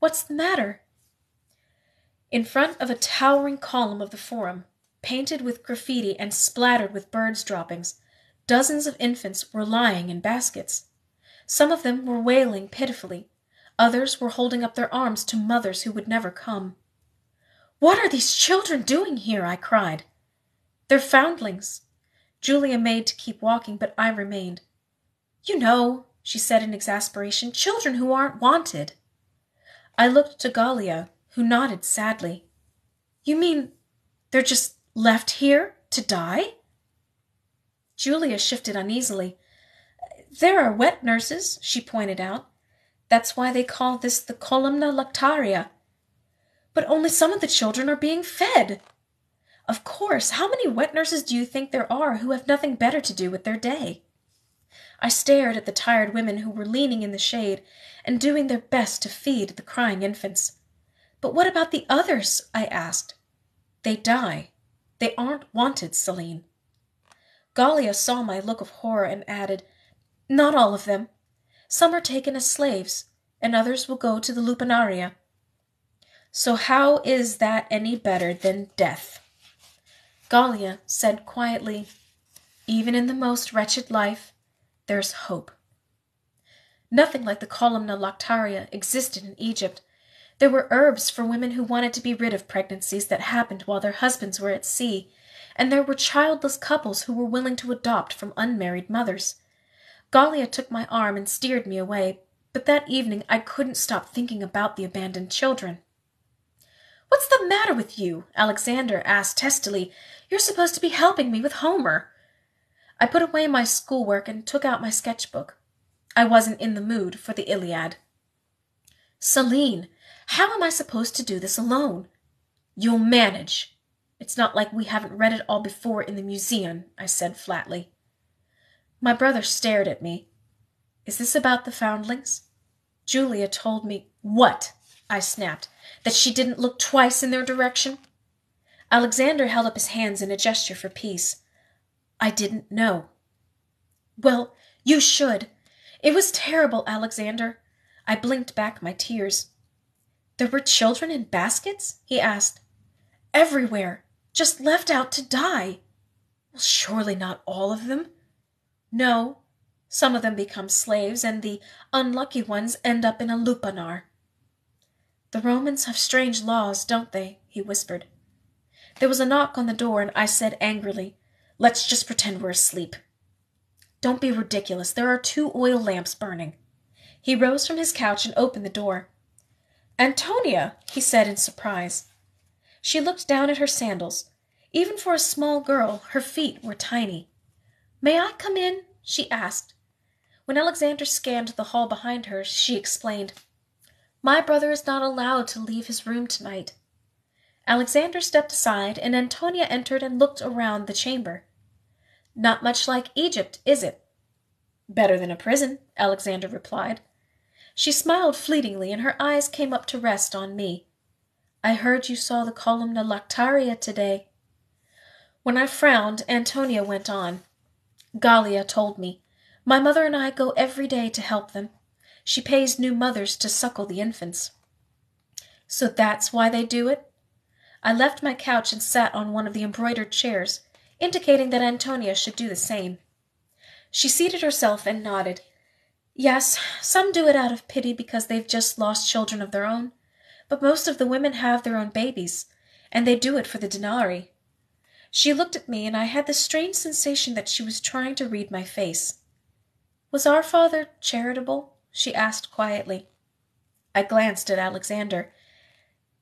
"What's the matter?" In front of a towering column of the Forum, painted with graffiti and splattered with birds' droppings, dozens of infants were lying in baskets. Some of them were wailing pitifully. Others were holding up their arms to mothers who would never come. "What are these children doing here?" I cried. "They're foundlings." Julia made to keep walking, but I remained. "You know," she said in exasperation, "children who aren't wanted." I looked to Gallia, who nodded sadly. "You mean they're just left here to die?" Julia shifted uneasily. "There are wet nurses," she pointed out. "That's why they call this the Columna Lactaria." "But only some of the children are being fed." "Of course. How many wet nurses do you think there are who have nothing better to do with their day?" I stared at the tired women who were leaning in the shade and doing their best to feed the crying infants. "But what about the others?" I asked. "They die. They aren't wanted, Celine." Gallia saw my look of horror and added, "Not all of them. Some are taken as slaves, and others will go to the lupanaria." "So how is that any better than death?" Gallia said quietly, "Even in the most wretched life, there's hope." Nothing like the Columna Lactaria existed in Egypt. There were herbs for women who wanted to be rid of pregnancies that happened while their husbands were at sea, and there were childless couples who were willing to adopt from unmarried mothers. Gallia took my arm and steered me away, but that evening I couldn't stop thinking about the abandoned children. What's the matter with you? Alexander asked testily. You're supposed to be helping me with Homer. I put away my schoolwork and took out my sketchbook. I wasn't in the mood for the Iliad. Celine, how am I supposed to do this alone? You'll manage. It's not like we haven't read it all before in the museum, I said flatly. My brother stared at me. Is this about the foundlings? Julia told me. What? I snapped. That she didn't look twice in their direction? Alexander held up his hands in a gesture for peace. I didn't know. Well, you should. It was terrible, Alexander. I blinked back my tears. There were children in baskets? He asked. Everywhere. Just left out to die. Well, surely not all of them. No. Some of them become slaves, and the unlucky ones end up in a lupanar. The Romans have strange laws, don't they? He whispered. There was a knock on the door, and I said angrily, Let's just pretend we're asleep. Don't be ridiculous. There are 2 oil lamps burning. He rose from his couch and opened the door. Antonia, he said in surprise. She looked down at her sandals. Even for a small girl, her feet were tiny. May I come in? She asked. When Alexander scanned the hall behind her, she explained, My brother is not allowed to leave his room tonight. Alexander stepped aside, and Antonia entered and looked around the chamber. Not much like Egypt, is it? Better than a prison, Alexander replied. She smiled fleetingly, and her eyes came up to rest on me. I heard you saw the Columna Lactaria today. When I frowned, Antonia went on. Gallia told me. My mother and I go every day to help them. She pays new mothers to suckle the infants. So that's why they do it? I left my couch and sat on one of the embroidered chairs, indicating that Antonia should do the same. She seated herself and nodded. Yes, some do it out of pity because they've just lost children of their own, but most of the women have their own babies, and they do it for the denarii. She looked at me, and I had the strange sensation that she was trying to read my face. Was our father charitable? She asked quietly. I glanced at Alexander.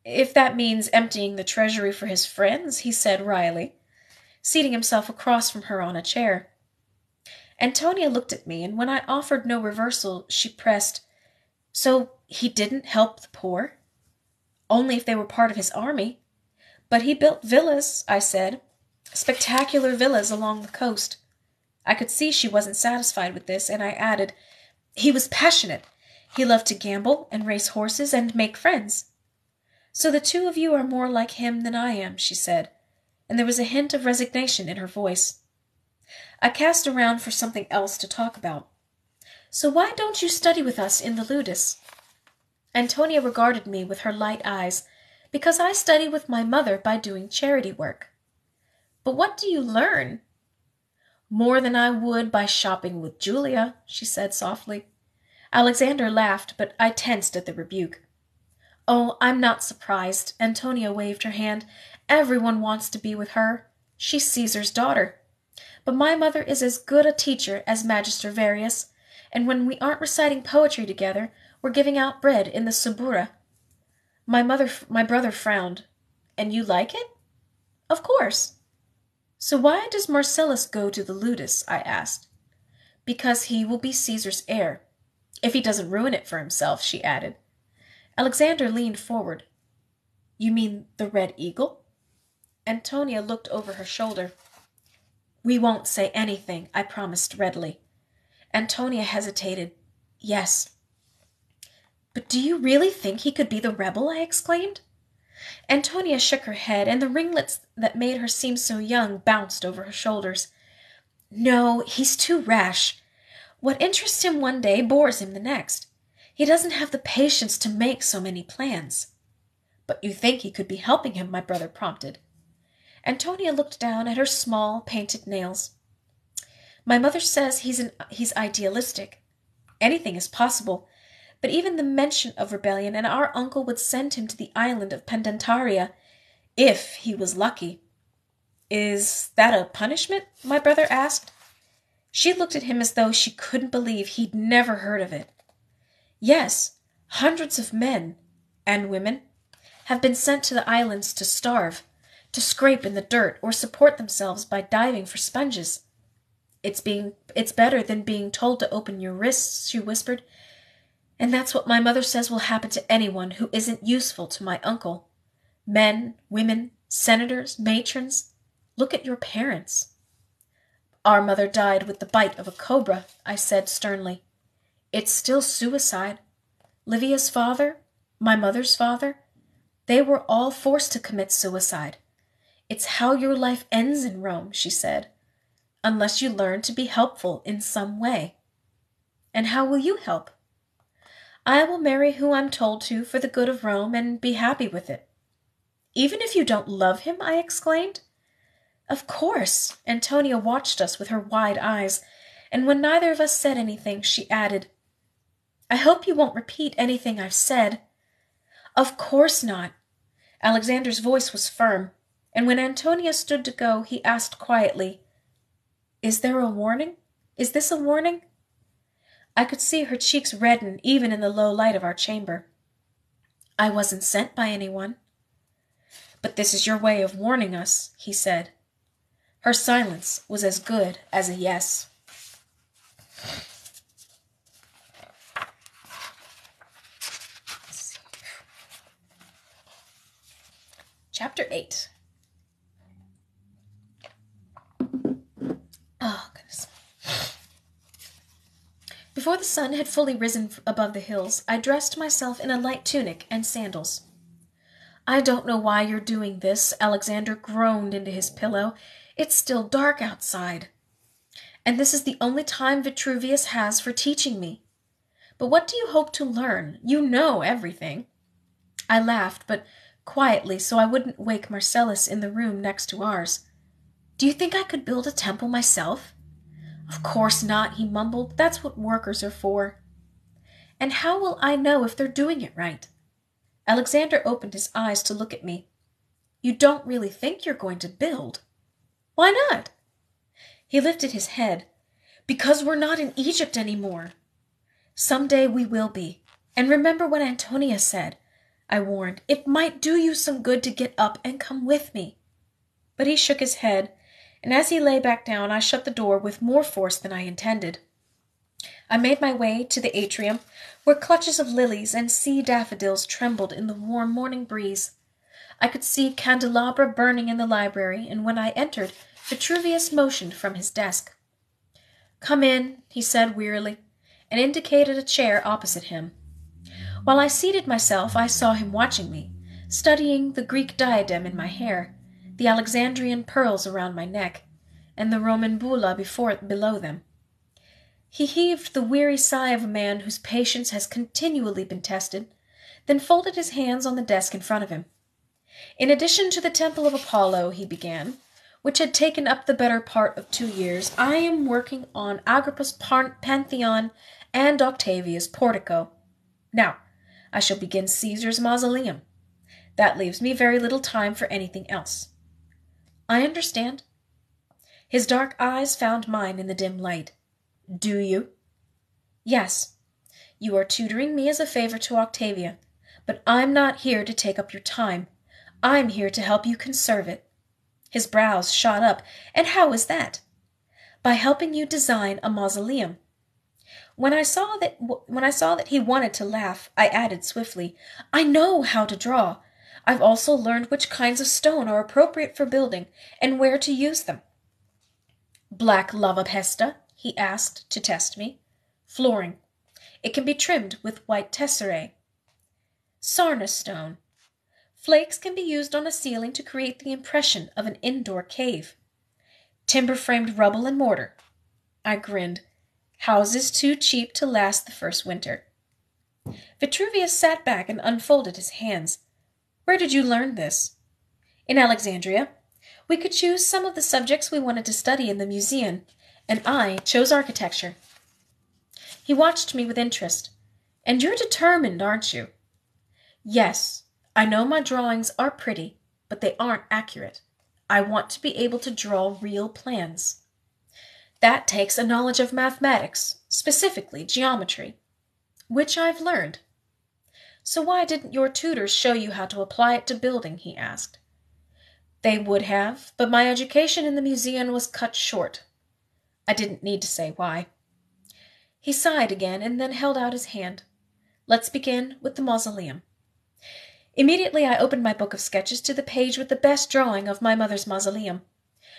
If that means emptying the treasury for his friends, he said wryly, seating himself across from her on a chair. Antonia looked at me, and when I offered no reversal, she pressed, So he didn't help the poor? Only if they were part of his army. But he built villas, I said, spectacular villas along the coast. I could see she wasn't satisfied with this, and I added, He was passionate. He loved to gamble and race horses and make friends. So the 2 of you are more like him than I am, she said, and there was a hint of resignation in her voice. I cast around for something else to talk about. So why don't you study with us in the Ludus? Antonia regarded me with her light eyes, because I study with my mother by doing charity work. But what do you learn? More than I would by shopping with Julia, she said softly. Alexander laughed, but I tensed at the rebuke. Oh, I'm not surprised. Antonia waved her hand. Everyone wants to be with her. She's Caesar's daughter. But my mother is as good a teacher as Magister Varius, and when we aren't reciting poetry together, we're giving out bread in the Subura. My brother frowned. And you like it? Of course. So why does Marcellus go to the Ludus? I asked. Because he will be Caesar's heir. If he doesn't ruin it for himself, she added. Alexander leaned forward. You mean the Red Eagle? Antonia looked over her shoulder. We won't say anything, I promised readily. Antonia hesitated. Yes. But do you really think he could be the rebel? I exclaimed. Antonia shook her head, and the ringlets that made her seem so young bounced over her shoulders. No, he's too rash. What interests him one day bores him the next. He doesn't have the patience to make so many plans. But you think he could be helping him, my brother prompted. Antonia looked down at her small, painted nails. My mother says he's idealistic. Anything is possible, but even the mention of rebellion, and our uncle would send him to the island of Pendentaria, if he was lucky. Is that a punishment? My brother asked. She looked at him as though she couldn't believe he'd never heard of it. Yes, hundreds of men and women have been sent to the islands to starve, to scrape in the dirt or support themselves by diving for sponges. It's better than being told to open your wrists, she whispered. And that's what my mother says will happen to anyone who isn't useful to my uncle. Men, women, senators, matrons. Look at your parents. Our mother died with the bite of a cobra, I said sternly. It's still suicide. Livia's father, my mother's father, they were all forced to commit suicide. It's how your life ends in Rome, she said, unless you learn to be helpful in some way. And how will you help? I will marry who I'm told to for the good of Rome and be happy with it. Even if you don't love him, I exclaimed. Of course. Antonia watched us with her wide eyes, and when neither of us said anything, she added, I hope you won't repeat anything I've said. Of course not. Alexander's voice was firm, and when Antonia stood to go, he asked quietly, Is there a warning? Is this a warning? I could see her cheeks redden even in the low light of our chamber. I wasn't sent by anyone. But this is your way of warning us, he said. Her silence was as good as a yes. Chapter 8. Oh, goodness. Before the sun had fully risen above the hills, I dressed myself in a light tunic and sandals. I don't know why you're doing this, Alexander groaned into his pillow. It's still dark outside. And this is the only time Vitruvius has for teaching me. But what do you hope to learn? You know everything. I laughed, but quietly, so I wouldn't wake Marcellus in the room next to ours. Do you think I could build a temple myself? Of course not, he mumbled. That's what workers are for. And how will I know if they're doing it right? Alexander opened his eyes to look at me. You don't really think you're going to build? Why not? He lifted his head. Because we're not in Egypt anymore. Someday we will be. And remember what Antonia said, I warned. It might do you some good to get up and come with me. But he shook his head, and as he lay back down, I shut the door with more force than I intended. I made my way to the atrium, where clutches of lilies and sea daffodils trembled in the warm morning breeze. I could see candelabra burning in the library, and when I entered, Vitruvius motioned from his desk. Come in, he said wearily, and indicated a chair opposite him. While I seated myself, I saw him watching me, studying the Greek diadem in my hair, the Alexandrian pearls around my neck, and the Roman bulla below them. He heaved the weary sigh of a man whose patience has continually been tested, then folded his hands on the desk in front of him. In addition to the Temple of Apollo, he began, which had taken up the better part of 2 years, I am working on Agrippa's Pantheon and Octavia's Portico. Now, I shall begin Caesar's mausoleum. That leaves me very little time for anything else. I understand. His dark eyes found mine in the dim light. Do you? Yes. You are tutoring me as a favor to Octavia, but I'm not here to take up your time. I'm here to help you conserve it. His brows shot up. And how is that? By helping you design a mausoleum. When I saw that he wanted to laugh, I added swiftly, I know how to draw. I've also learned which kinds of stone are appropriate for building and where to use them. Black lava pesta? He asked to test me. Flooring. It can be trimmed with white tesserae. Sarna stone. Flakes can be used on a ceiling to create the impression of an indoor cave. Timber-framed rubble and mortar. I grinned. Houses too cheap to last the first winter. Vitruvius sat back and unfolded his hands. Where did you learn this? In Alexandria. We could choose some of the subjects we wanted to study in the museum, and I chose architecture. He watched me with interest. And you're determined, aren't you? Yes. I know my drawings are pretty, but they aren't accurate. I want to be able to draw real plans. That takes a knowledge of mathematics, specifically geometry, which I've learned. So why didn't your tutors show you how to apply it to building? He asked. They would have, but my education in the museum was cut short. I didn't need to say why. He sighed again and then held out his hand. Let's begin with the mausoleum. Immediately I opened my book of sketches to the page with the best drawing of my mother's mausoleum.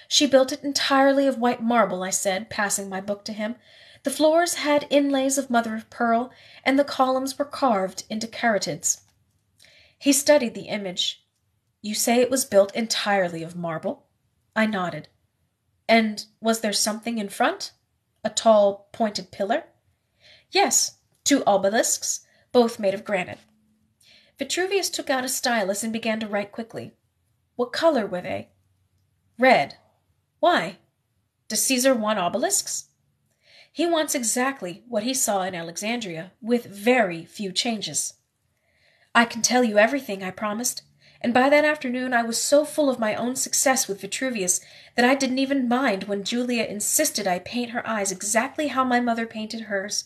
She built it entirely of white marble, I said, passing my book to him. The floors had inlays of mother of pearl, and the columns were carved into caryatids. He studied the image. You say it was built entirely of marble? I nodded. And was there something in front? A tall, pointed pillar? Yes, 2 obelisks, both made of granite. Vitruvius took out a stylus and began to write quickly. What color were they? Red. Why? Does Caesar want obelisks? He wants exactly what he saw in Alexandria, with very few changes. I can tell you everything, I promised, and by that afternoon I was so full of my own success with Vitruvius that I didn't even mind when Julia insisted I paint her eyes exactly how my mother painted hers.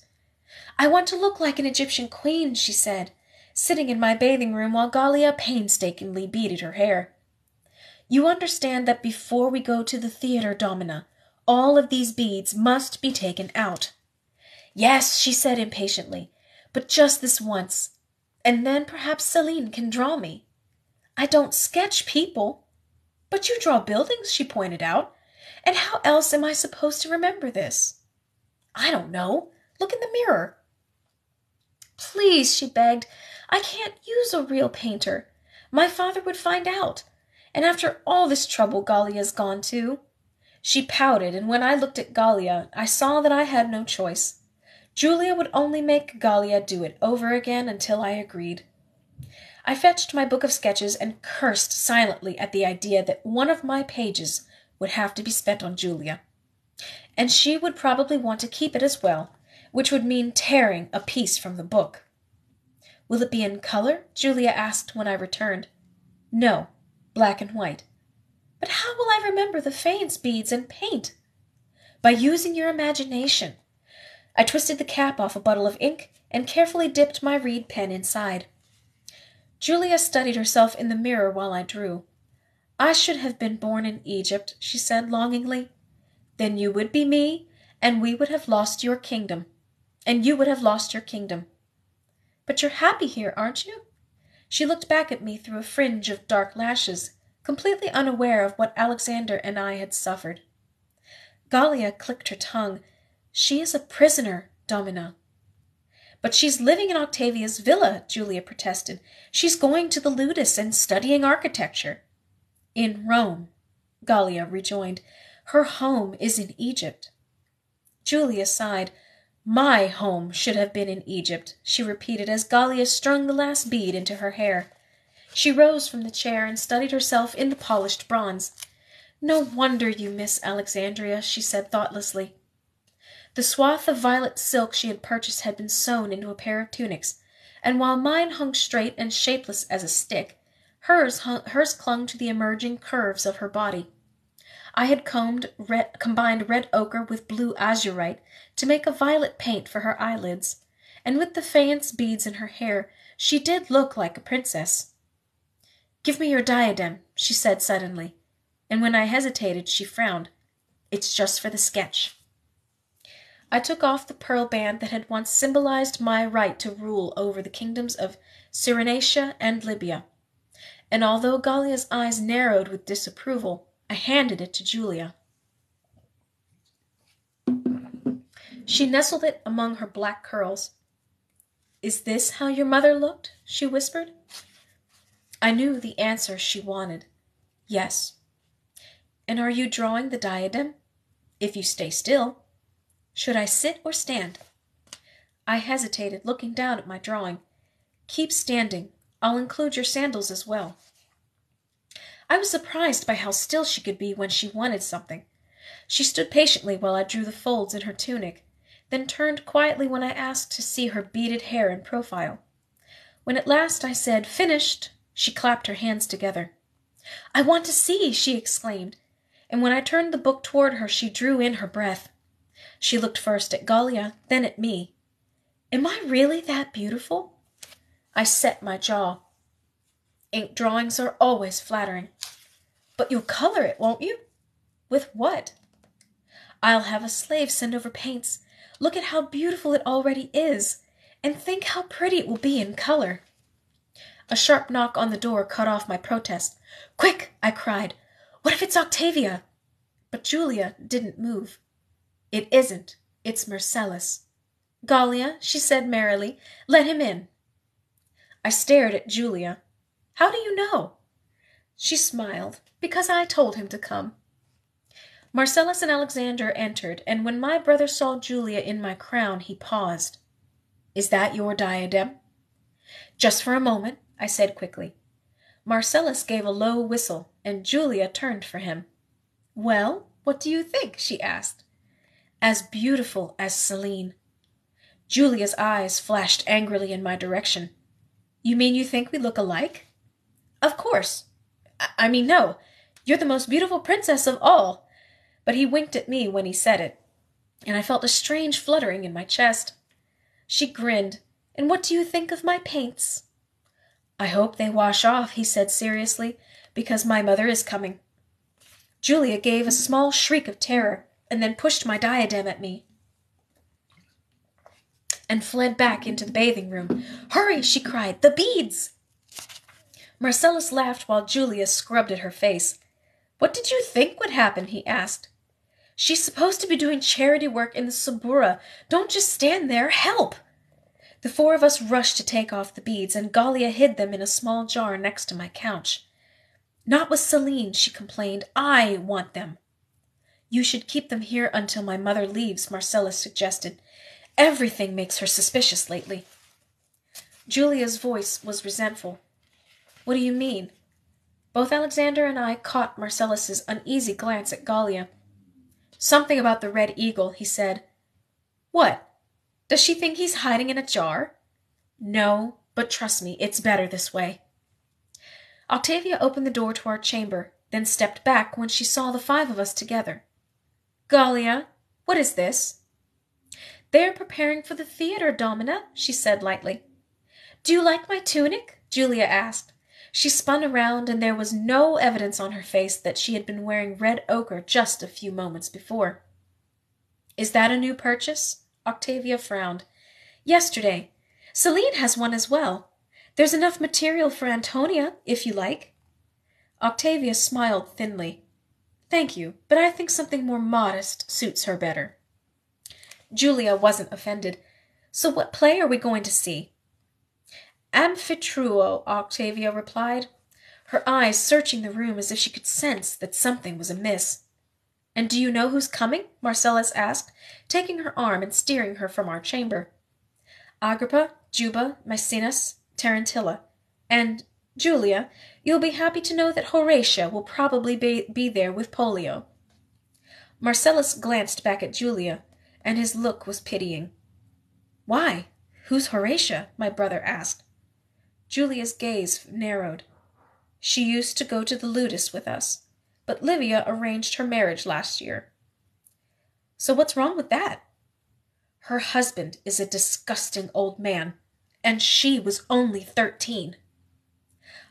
I want to look like an Egyptian queen, she said, sitting in my bathing room while Gallia painstakingly beaded her hair. You understand that before we go to the theater, Domina, all of these beads must be taken out. Yes, she said impatiently, but just this once, and then perhaps Celine can draw me. I don't sketch people. But you draw buildings, she pointed out, and how else am I supposed to remember this? I don't know. Look in the mirror. Please, she begged, I can't use a real painter. My father would find out. And after all this trouble, Gallia's gone too. She pouted, and when I looked at Gallia, I saw that I had no choice. Julia would only make Gallia do it over again until I agreed. I fetched my book of sketches and cursed silently at the idea that one of my pages would have to be spent on Julia. And she would probably want to keep it as well, which would mean tearing a piece from the book. Will it be in color? Julia asked when I returned. No, black and white. But how will I remember the faience beads and paint? By using your imagination. I twisted the cap off a bottle of ink and carefully dipped my reed pen inside. Julia studied herself in the mirror while I drew. I should have been born in Egypt, she said longingly. Then you would be me, and we would have lost your kingdom. And you would have lost your kingdom. But you're happy here, aren't you? She looked back at me through a fringe of dark lashes, completely unaware of what Alexander and I had suffered. Gallia clicked her tongue. She is a prisoner, Domina. But she's living in Octavia's villa, Julia protested. She's going to the Ludus and studying architecture. In Rome, Gallia rejoined. Her home is in Egypt. Julia sighed. My home should have been in Egypt, she repeated as Gallia strung the last bead into her hair. She rose from the chair and studied herself in the polished bronze. No wonder you miss Alexandria, she said thoughtlessly. The swath of violet silk she had purchased had been sewn into a pair of tunics, and while mine hung straight and shapeless as a stick, hers clung to the emerging curves of her body. I had combined red ochre with blue azurite to make a violet paint for her eyelids, and with the faience beads in her hair, she did look like a princess. Give me your diadem, she said suddenly, and when I hesitated, she frowned. It's just for the sketch. I took off the pearl band that had once symbolized my right to rule over the kingdoms of Cyrenaica and Libya, and although Gallia's eyes narrowed with disapproval, I handed it to Julia. She nestled it among her black curls. Is this how your mother looked? She whispered. I knew the answer she wanted. Yes. And are you drawing the diadem? If you stay still. Should I sit or stand? I hesitated, looking down at my drawing. Keep standing. I'll include your sandals as well. I was surprised by how still she could be when she wanted something. She stood patiently while I drew the folds in her tunic, then turned quietly when I asked to see her beaded hair in profile. When at last I said, "Finished," she clapped her hands together. I want to see, she exclaimed, and when I turned the book toward her, she drew in her breath. She looked first at Gallia, then at me. Am I really that beautiful? I set my jaw. Ink drawings are always flattering. But you'll color it, won't you? With what? I'll have a slave send over paints. Look at how beautiful it already is, and think how pretty it will be in color. A sharp knock on the door cut off my protest. Quick, I cried. What if it's Octavia? But Julia didn't move. It isn't. It's Marcellus. Gallia, she said merrily, let him in. I stared at Julia. How do you know? She smiled, because I told him to come. Marcellus and Alexander entered, and when my brother saw Julia in my crown, he paused. Is that your diadem? Just for a moment, I said quickly. Marcellus gave a low whistle, and Julia turned for him. Well, what do you think? She asked. As beautiful as Selene. Julia's eyes flashed angrily in my direction. You mean you think we look alike? Of course. I mean, no. You're the most beautiful princess of all. But he winked at me when he said it, and I felt a strange fluttering in my chest. She grinned. And what do you think of my paints? I hope they wash off, he said seriously, because my mother is coming. Julia gave a small shriek of terror, and then pushed my diadem at me, and fled back into the bathing room. Hurry, she cried, the beads! Marcellus laughed while Julia scrubbed at her face. What did you think would happen? He asked. She's supposed to be doing charity work in the Subura. Don't just stand there. Help! The four of us rushed to take off the beads, and Gallia hid them in a small jar next to my couch. Not with Selene, she complained. I want them. You should keep them here until my mother leaves, Marcellus suggested. Everything makes her suspicious lately. Julia's voice was resentful. What do you mean? Both Alexander and I caught Marcellus's uneasy glance at Gallia. Something about the Red Eagle, he said. What? Does she think he's hiding in a jar? No, but trust me, it's better this way. Octavia opened the door to our chamber, then stepped back when she saw the five of us together. Gallia, what is this? They are preparing for the theater, Domina, she said lightly. Do you like my tunic? Julia asked. She spun around, and there was no evidence on her face that she had been wearing red ochre just a few moments before. Is that a new purchase? Octavia frowned. Yesterday. Selene has one as well. There's enough material for Antonia, if you like. Octavia smiled thinly. Thank you, but I think something more modest suits her better. Julia wasn't offended. So what play are we going to see? Amphitryo, Octavia replied, her eyes searching the room as if she could sense that something was amiss. And do you know who's coming? Marcellus asked, taking her arm and steering her from our chamber. Agrippa, Juba, Maecenas, Tarantilla. And, Julia, you'll be happy to know that Horatia will probably be there with Pollio. Marcellus glanced back at Julia, and his look was pitying. Why? Who's Horatia? My brother asked. Julia's gaze narrowed. She used to go to the Ludus with us, but Livia arranged her marriage last year. So what's wrong with that? Her husband is a disgusting old man, and she was only 13.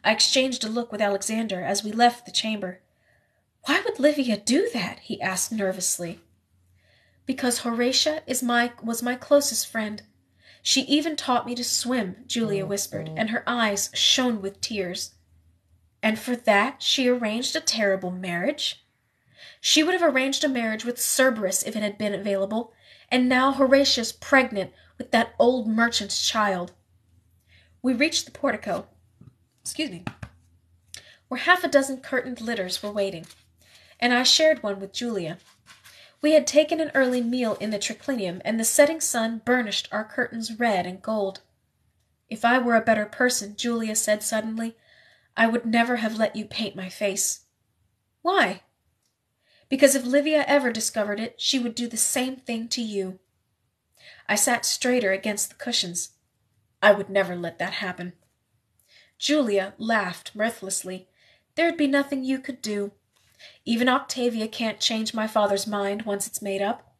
I exchanged a look with Alexander as we left the chamber. Why would Livia do that? He asked nervously. Because Horatia was my closest friend. She even taught me to swim, Julia whispered, and her eyes shone with tears. And for that she arranged a terrible marriage? She would have arranged a marriage with Cerberus if it had been available, and now Horatia's pregnant with that old merchant's child. We reached the portico, where half a dozen curtained litters were waiting, and I shared one with Julia. We had taken an early meal in the triclinium, and the setting sun burnished our curtains red and gold. If I were a better person, Julia said suddenly, I would never have let you paint my face. Why? Because if Livia ever discovered it, she would do the same thing to you. I sat straighter against the cushions. I would never let that happen. Julia laughed mirthlessly. There'd be nothing you could do. Even Octavia can't change my father's mind once it's made up.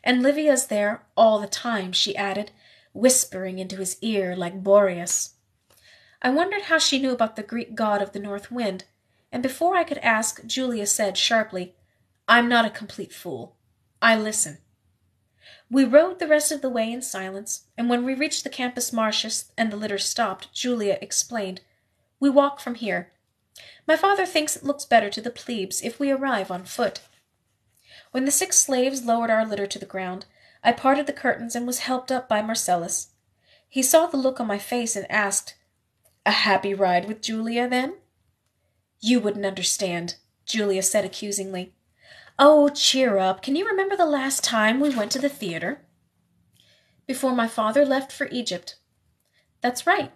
And Livia's there all the time, she added, whispering into his ear like Boreas. I wondered how she knew about the Greek god of the north wind, and before I could ask, Julia said sharply, "I'm not a complete fool. I listen." We rode the rest of the way in silence, and when we reached the campus martius and the litter stopped, Julia explained, "We walk from here. My father thinks it looks better to the plebes if we arrive on foot." When the 6 slaves lowered our litter to the ground, I parted the curtains and was helped up by Marcellus. He saw the look on my face and asked, "A happy ride with Julia, then?" "You wouldn't understand," Julia said accusingly. "Oh, cheer up. Can you remember the last time we went to the theater?" "Before my father left for Egypt." "That's right.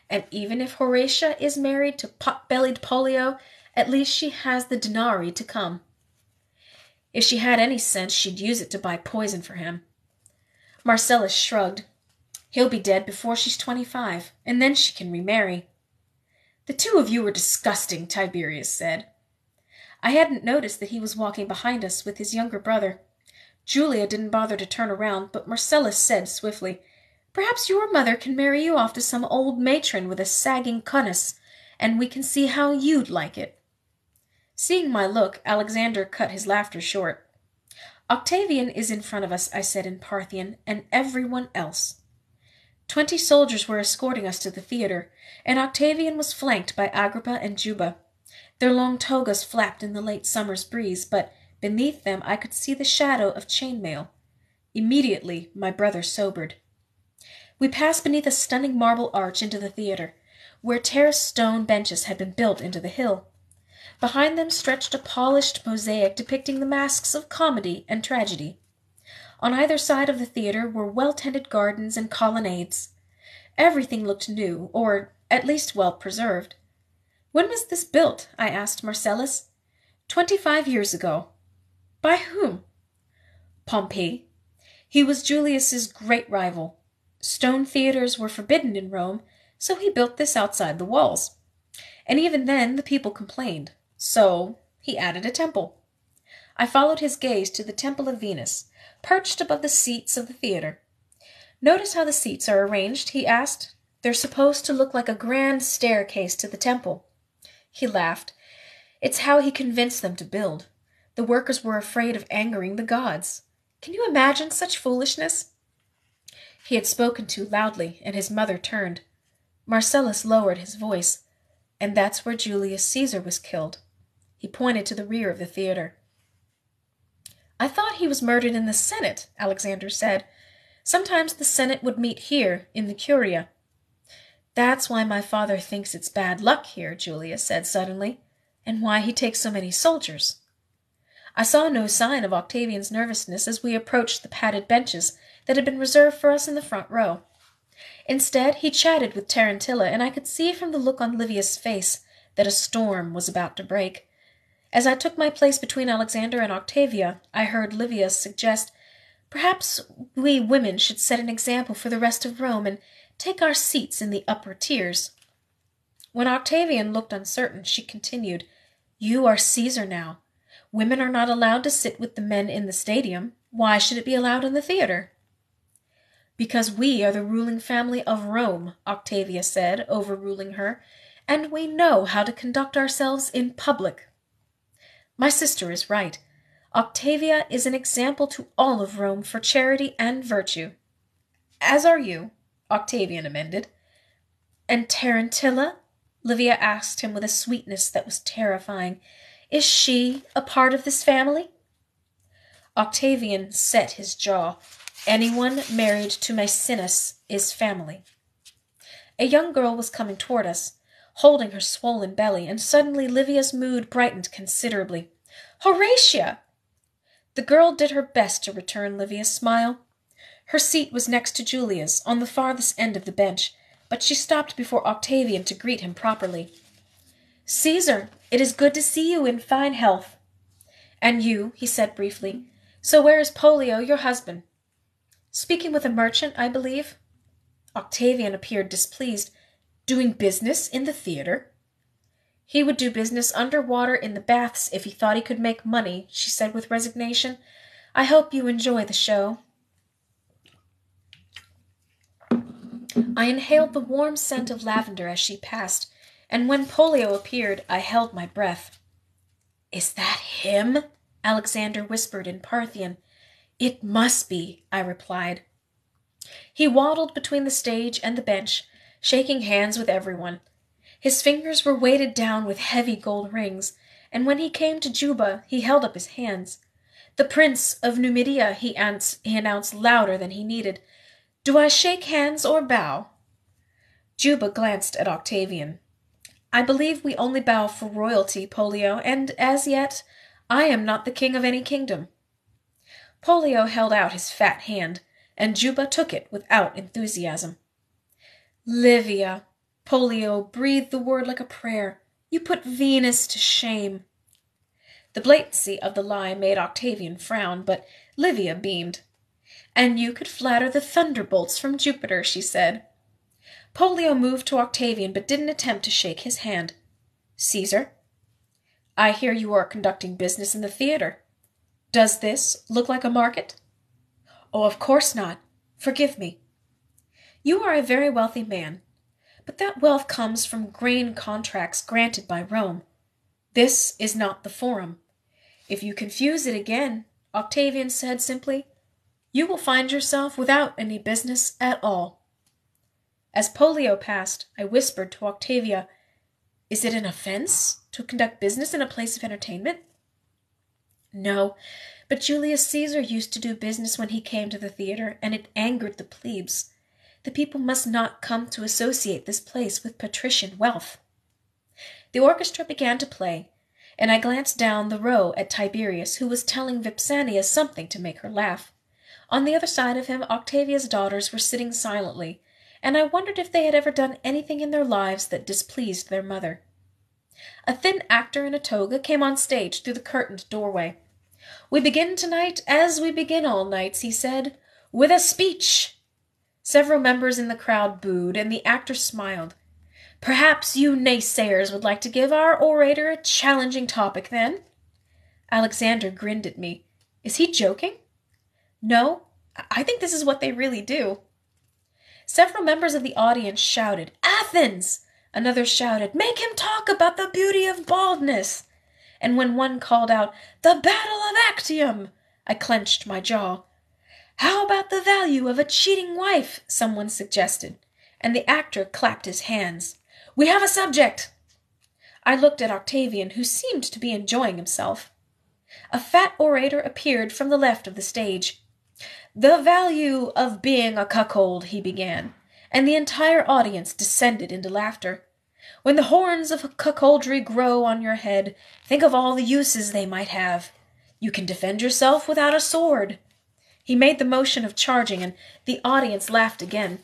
And even if Horatia is married to pot-bellied Pollio, at least she has the denarii to come. If she had any sense, she'd use it to buy poison for him." Marcellus shrugged. "He'll be dead before she's 25, and then she can remarry." "The 2 of you are disgusting," Tiberius said. I hadn't noticed that he was walking behind us with his younger brother. Julia didn't bother to turn around, but Marcellus said swiftly, "Perhaps your mother can marry you off to some old matron with a sagging cunnus, and we can see how you'd like it." Seeing my look, Alexander cut his laughter short. "Octavian is in front of us," I said in Parthian, "and everyone else." 20 soldiers were escorting us to the theater, and Octavian was flanked by Agrippa and Juba. Their long togas flapped in the late summer's breeze, but beneath them I could see the shadow of chainmail. Immediately my brother sobered. We passed beneath a stunning marble arch into the theater, where terraced stone benches had been built into the hill. Behind them stretched a polished mosaic depicting the masks of comedy and tragedy. On either side of the theater were well-tended gardens and colonnades. Everything looked new, or at least well preserved. "When was this built?" I asked Marcellus. 25 years ago." "By whom?" "Pompey. He was Julius's great rival. Stone theaters were forbidden in Rome, so he built this outside the walls. And even then the people complained. So he added a temple." I followed his gaze to the Temple of Venus, perched above the seats of the theater. "Notice how the seats are arranged?" he asked. "They're supposed to look like a grand staircase to the temple." He laughed. "It's how he convinced them to build. The workers were afraid of angering the gods. Can you imagine such foolishness?" He had spoken too loudly, and his mother turned. Marcellus lowered his voice. "And that's where Julius Caesar was killed." He pointed to the rear of the theater. "I thought he was murdered in the Senate," Alexander said. "Sometimes the Senate would meet here, in the Curia." "That's why my father thinks it's bad luck here," Julia said suddenly, "and why he takes so many soldiers." I saw no sign of Octavian's nervousness as we approached the padded benches that had been reserved for us in the front row. Instead, he chatted with Tarantilla, and I could see from the look on Livia's face that a storm was about to break. As I took my place between Alexander and Octavia, I heard Livia suggest, "Perhaps we women should set an example for the rest of Rome and take our seats in the upper tiers." When Octavian looked uncertain, she continued, "You are Caesar now. Women are not allowed to sit with the men in the stadium. Why should it be allowed in the theater?" "Because we are the ruling family of Rome," Octavia said, overruling her, "and we know how to conduct ourselves in public." My sister is right. Octavia is an example to all of Rome for charity and virtue. "As are you," Octavian amended. "And Tarantilla?" Livia asked him with a sweetness that was terrifying. "Is she a part of this family?" Octavian set his jaw. "Anyone married to Maecenas is family." A young girl was coming toward us, holding her swollen belly, and suddenly Livia's mood brightened considerably. "Horatia!" The girl did her best to return Livia's smile. Her seat was next to Julia's, on the farthest end of the bench, but she stopped before Octavian to greet him properly. "Caesar, it is good to see you in fine health." "And you," he said briefly. "So where is Pollio, your husband?" "Speaking with a merchant, I believe." Octavian appeared displeased. "Doing business in the theater?" "He would do business under water in the baths if he thought he could make money," she said with resignation. "I hope you enjoy the show." I inhaled the warm scent of lavender as she passed, and when Pollio appeared, I held my breath. "Is that him?" Alexander whispered in Parthian. "It must be," I replied. He waddled between the stage and the bench, shaking hands with everyone. His fingers were weighted down with heavy gold rings, and when he came to Juba, he held up his hands. "The Prince of Numidia," he announced louder than he needed. "Do I shake hands or bow?" Juba glanced at Octavian. "I believe we only bow for royalty, Pollio, and as yet I am not the king of any kingdom." Pollio held out his fat hand, and Juba took it without enthusiasm. "Livia," Pollio breathed the word like a prayer, "you put Venus to shame." The blatancy of the lie made Octavian frown, but Livia beamed. "And you could flatter the thunderbolts from Jupiter," she said. Pollio moved to Octavian, but didn't attempt to shake his hand. "Caesar, I hear you are conducting business in the theater. Does this look like a market?" "Oh, of course not. Forgive me." "You are a very wealthy man, but that wealth comes from grain contracts granted by Rome. This is not the forum. If you confuse it again," Octavian said simply, "you will find yourself without any business at all." As Pollio passed, I whispered to Octavia, "Is it an offense to conduct business in a place of entertainment?" "No, but Julius Caesar used to do business when he came to the theater, and it angered the plebes. The people must not come to associate this place with patrician wealth." The orchestra began to play, and I glanced down the row at Tiberius, who was telling Vipsania something to make her laugh. On the other side of him, Octavia's daughters were sitting silently, and I wondered if they had ever done anything in their lives that displeased their mother. A thin actor in a toga came on stage through the curtained doorway. "We begin tonight, as we begin all nights," he said, "with a speech." Several members in the crowd booed, and the actor smiled. "Perhaps you naysayers would like to give our orator a challenging topic, then?" Alexander grinned at me. "Is he joking?" "No, I think this is what they really do." Several members of the audience shouted, "Athens!" Another shouted, "Make him talk about the beauty of baldness!" And when one called out, "The Battle of Actium!" I clenched my jaw. "How about the value of a cheating wife?" someone suggested, and the actor clapped his hands. "We have a subject!" I looked at Octavian, who seemed to be enjoying himself. A fat orator appeared from the left of the stage. "The value of being a cuckold," he began, and the entire audience descended into laughter. "When the horns of cuckoldry grow on your head, think of all the uses they might have. You can defend yourself without a sword." He made the motion of charging, and the audience laughed again.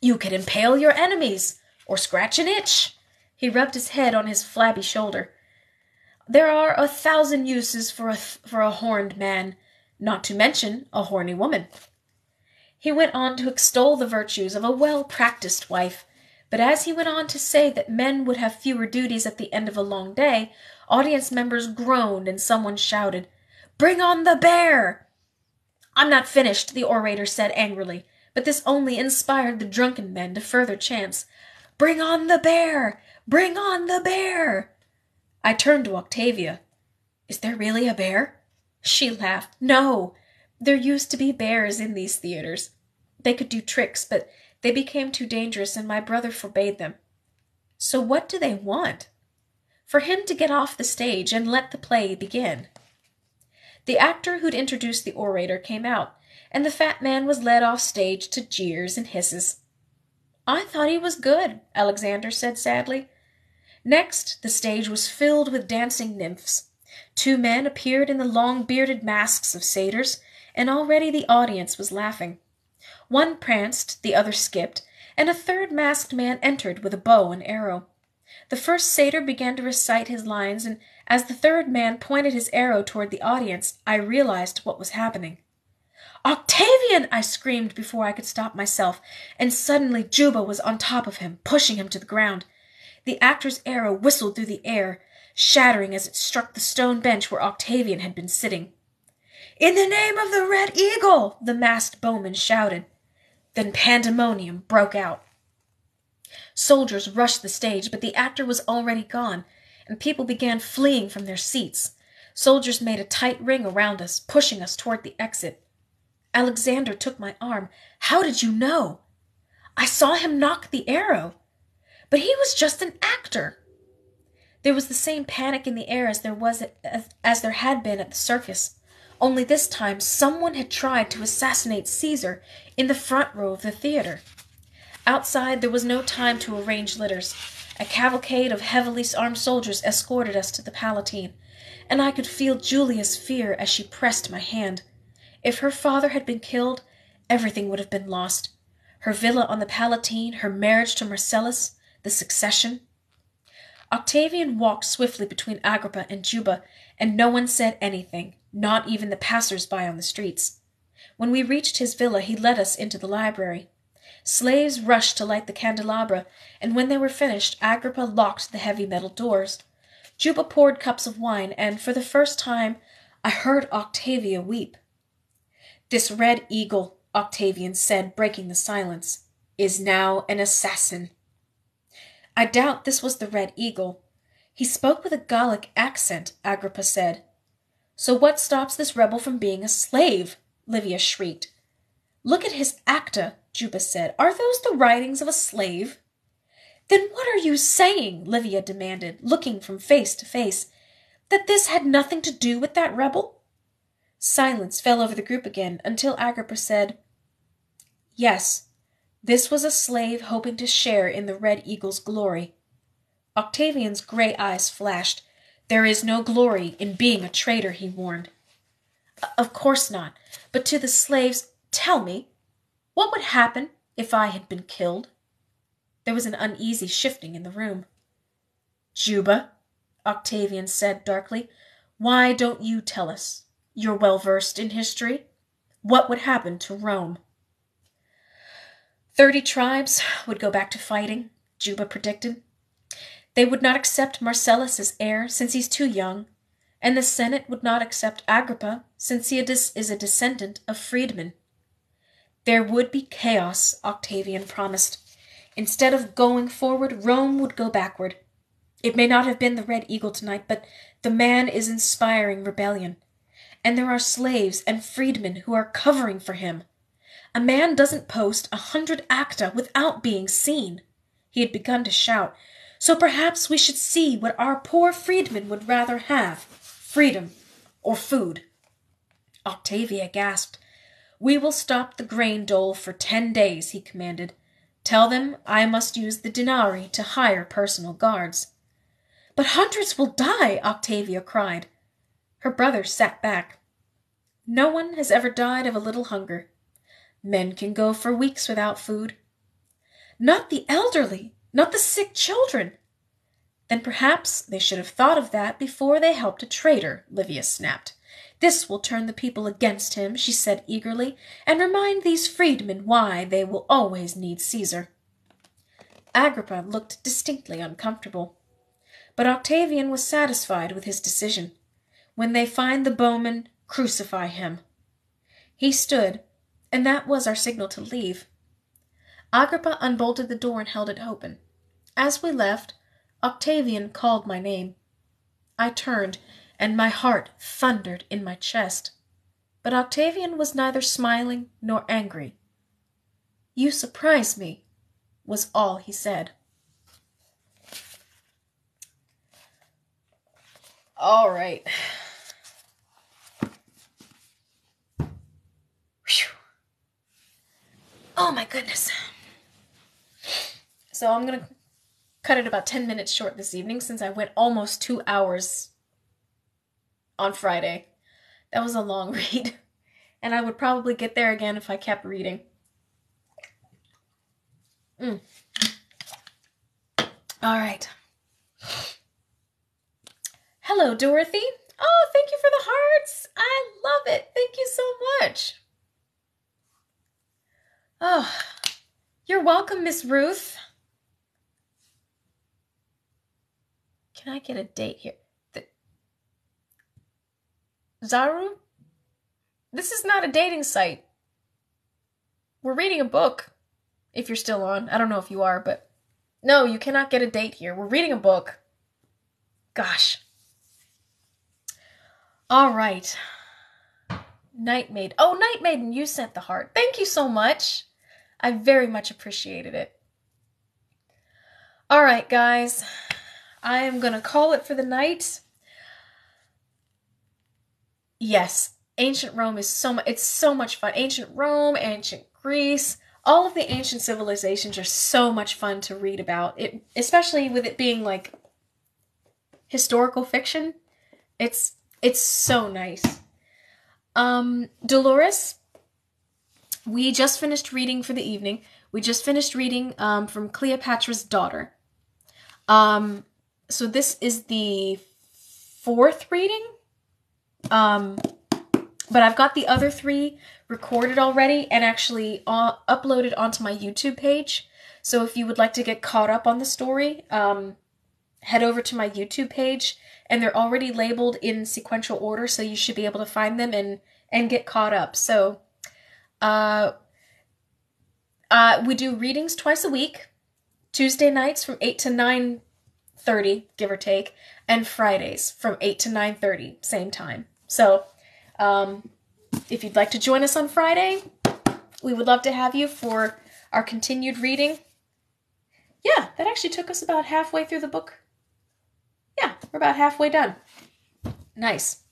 "You could impale your enemies, or scratch an itch." He rubbed his head on his flabby shoulder. "There are 1,000 uses for a horned man, not to mention a horny woman." He went on to extol the virtues of a well-practiced wife, but as he went on to say that men would have fewer duties at the end of a long day, audience members groaned and someone shouted, "Bring on the bear!" "I'm not finished," the orator said angrily, but this only inspired the drunken men to further chants, "Bring on the bear! Bring on the bear!" I turned to Octavia. "Is there really a bear?" She laughed. "No, there used to be bears in these theaters. They could do tricks, but they became too dangerous and my brother forbade them." "So what do they want?" "For him to get off the stage and let the play begin." The actor who'd introduced the orator came out, and the fat man was led off stage to jeers and hisses. "I thought he was good," Alexander said sadly. Next, the stage was filled with dancing nymphs. 2 men appeared in the long-bearded masks of satyrs, and already the audience was laughing. One pranced, the other skipped, and a third masked man entered with a bow and arrow. The first satyr began to recite his lines, and as the third man pointed his arrow toward the audience, I realized what was happening. "Octavian!" I screamed before I could stop myself, and suddenly Juba was on top of him, pushing him to the ground. The actor's arrow whistled through the air, shattering as it struck the stone bench where Octavian had been sitting. "In the name of the Red Eagle!" the masked bowman shouted. Then pandemonium broke out. Soldiers rushed the stage, but the actor was already gone, and people began fleeing from their seats. Soldiers made a tight ring around us, pushing us toward the exit. Alexander took my arm. How did you know? I saw him knock the arrow. But he was just an actor. There was the same panic in the air as there had been at the circus. Only this time someone had tried to assassinate Caesar in the front row of the theater. Outside there was no time to arrange litters. A cavalcade of heavily armed soldiers escorted us to the Palatine, and I could feel Julia's fear as she pressed my hand. If her father had been killed, everything would have been lost. Her villa on the Palatine, her marriage to Marcellus, the succession. Octavian walked swiftly between Agrippa and Juba, and no one said anything, not even the passers-by on the streets. When we reached his villa, he led us into the library. Slaves rushed to light the candelabra, and when they were finished, Agrippa locked the heavy metal doors. Juba poured cups of wine, and for the first time I heard Octavia weep. "This red eagle," Octavian said, breaking the silence, "is now an assassin." I doubt this was the red eagle. He spoke with a Gallic accent, Agrippa said. "So what stops this rebel from being a slave?" Livia shrieked. "Look at his acta," Juba said. "Are those the writings of a slave?" "Then what are you saying?" Livia demanded, looking from face to face. "That this had nothing to do with that rebel?" Silence fell over the group again until Agrippa said, "Yes, this was a slave hoping to share in the Red Eagle's glory." Octavian's gray eyes flashed. "There is no glory in being a traitor," he warned. "Of course not. But to the slaves, tell me, what would happen if I had been killed?" There was an uneasy shifting in the room. "Juba," Octavian said darkly, "why don't you tell us? You're well versed in history. What would happen to Rome?" 30 tribes would go back to fighting, Juba predicted. They would not accept Marcellus as heir, since he's too young, and the Senate would not accept Agrippa, since he is a descendant of freedmen. There would be chaos, Octavian promised. Instead of going forward, Rome would go backward. It may not have been the Red Eagle tonight, but the man is inspiring rebellion. And there are slaves and freedmen who are covering for him. A man doesn't post 100 acta without being seen. He had begun to shout. So perhaps we should see what our poor freedmen would rather have, freedom or food. Octavia gasped. "We will stop the grain dole for 10 days, he commanded. "Tell them I must use the denarii to hire personal guards." "But hundreds will die," Octavia cried. Her brother sat back. "No one has ever died of a little hunger. Men can go for weeks without food." "Not the elderly, not the sick children." "Then perhaps they should have thought of that before they helped a traitor," Livia snapped. "This will turn the people against him," she said eagerly, "and remind these freedmen why they will always need Caesar." Agrippa looked distinctly uncomfortable. But Octavian was satisfied with his decision. "When they find the bowman, crucify him." He stood, and that was our signal to leave. Agrippa unbolted the door and held it open. As we left, Octavian called my name. I turned, and my heart thundered in my chest. But Octavian was neither smiling nor angry. "You surprise me," was all he said. All right. Whew. Oh my goodness. So I'm going to cut it about 10 minutes short this evening since I went almost 2 hours on Friday. That was a long read, and I would probably get there again if I kept reading. All right. Hello, Dorothy. Oh, thank you for the hearts. I love it. Thank you so much. Oh, you're welcome, Miss Ruth. Can I get a date here? Zaru? This is not a dating site. We're reading a book. If you're still on. I don't know if you are, but no, you cannot get a date here. We're reading a book. Gosh. All right. Night Maid. Oh, Night Maiden, you sent the heart. Thank you so much. I very much appreciated it. All right, guys. I am going to call it for the night. Yes, ancient Rome is it's so much fun. Ancient Rome, ancient Greece, all of the ancient civilizations are so much fun to read about. It, especially with it being like historical fiction. It's so nice. Dolores, we just finished reading for the evening. We just finished reading from Cleopatra's Daughter. So this is the 4th reading. But I've got the other 3 recorded already and actually uploaded onto my YouTube page. So if you would like to get caught up on the story, head over to my YouTube page, and they're already labeled in sequential order, so you should be able to find them and get caught up. So we do readings twice a week, Tuesday nights from 8 to 9:30, give or take, and Fridays from 8 to 9:30, same time. So if you'd like to join us on Friday, we would love to have you for our continued reading. Yeah, that actually took us about halfway through the book. Yeah, we're about halfway done. Nice.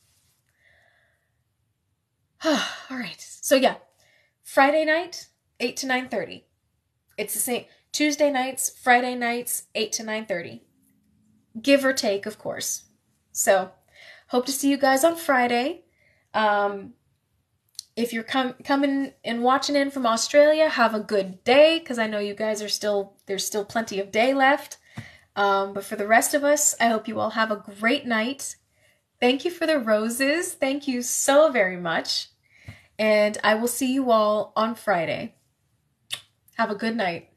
All right. So yeah, Friday night, 8 to 9:30. It's the same. Tuesday nights, Friday nights, 8 to 9:30. Give or take, of course. So, hope to see you guys on Friday. If you're coming and watching in from Australia, have a good day, because I know you guys are there's still plenty of day left. But for the rest of us, I hope you all have a great night. Thank you for the roses. Thank you so very much. And I will see you all on Friday. Have a good night.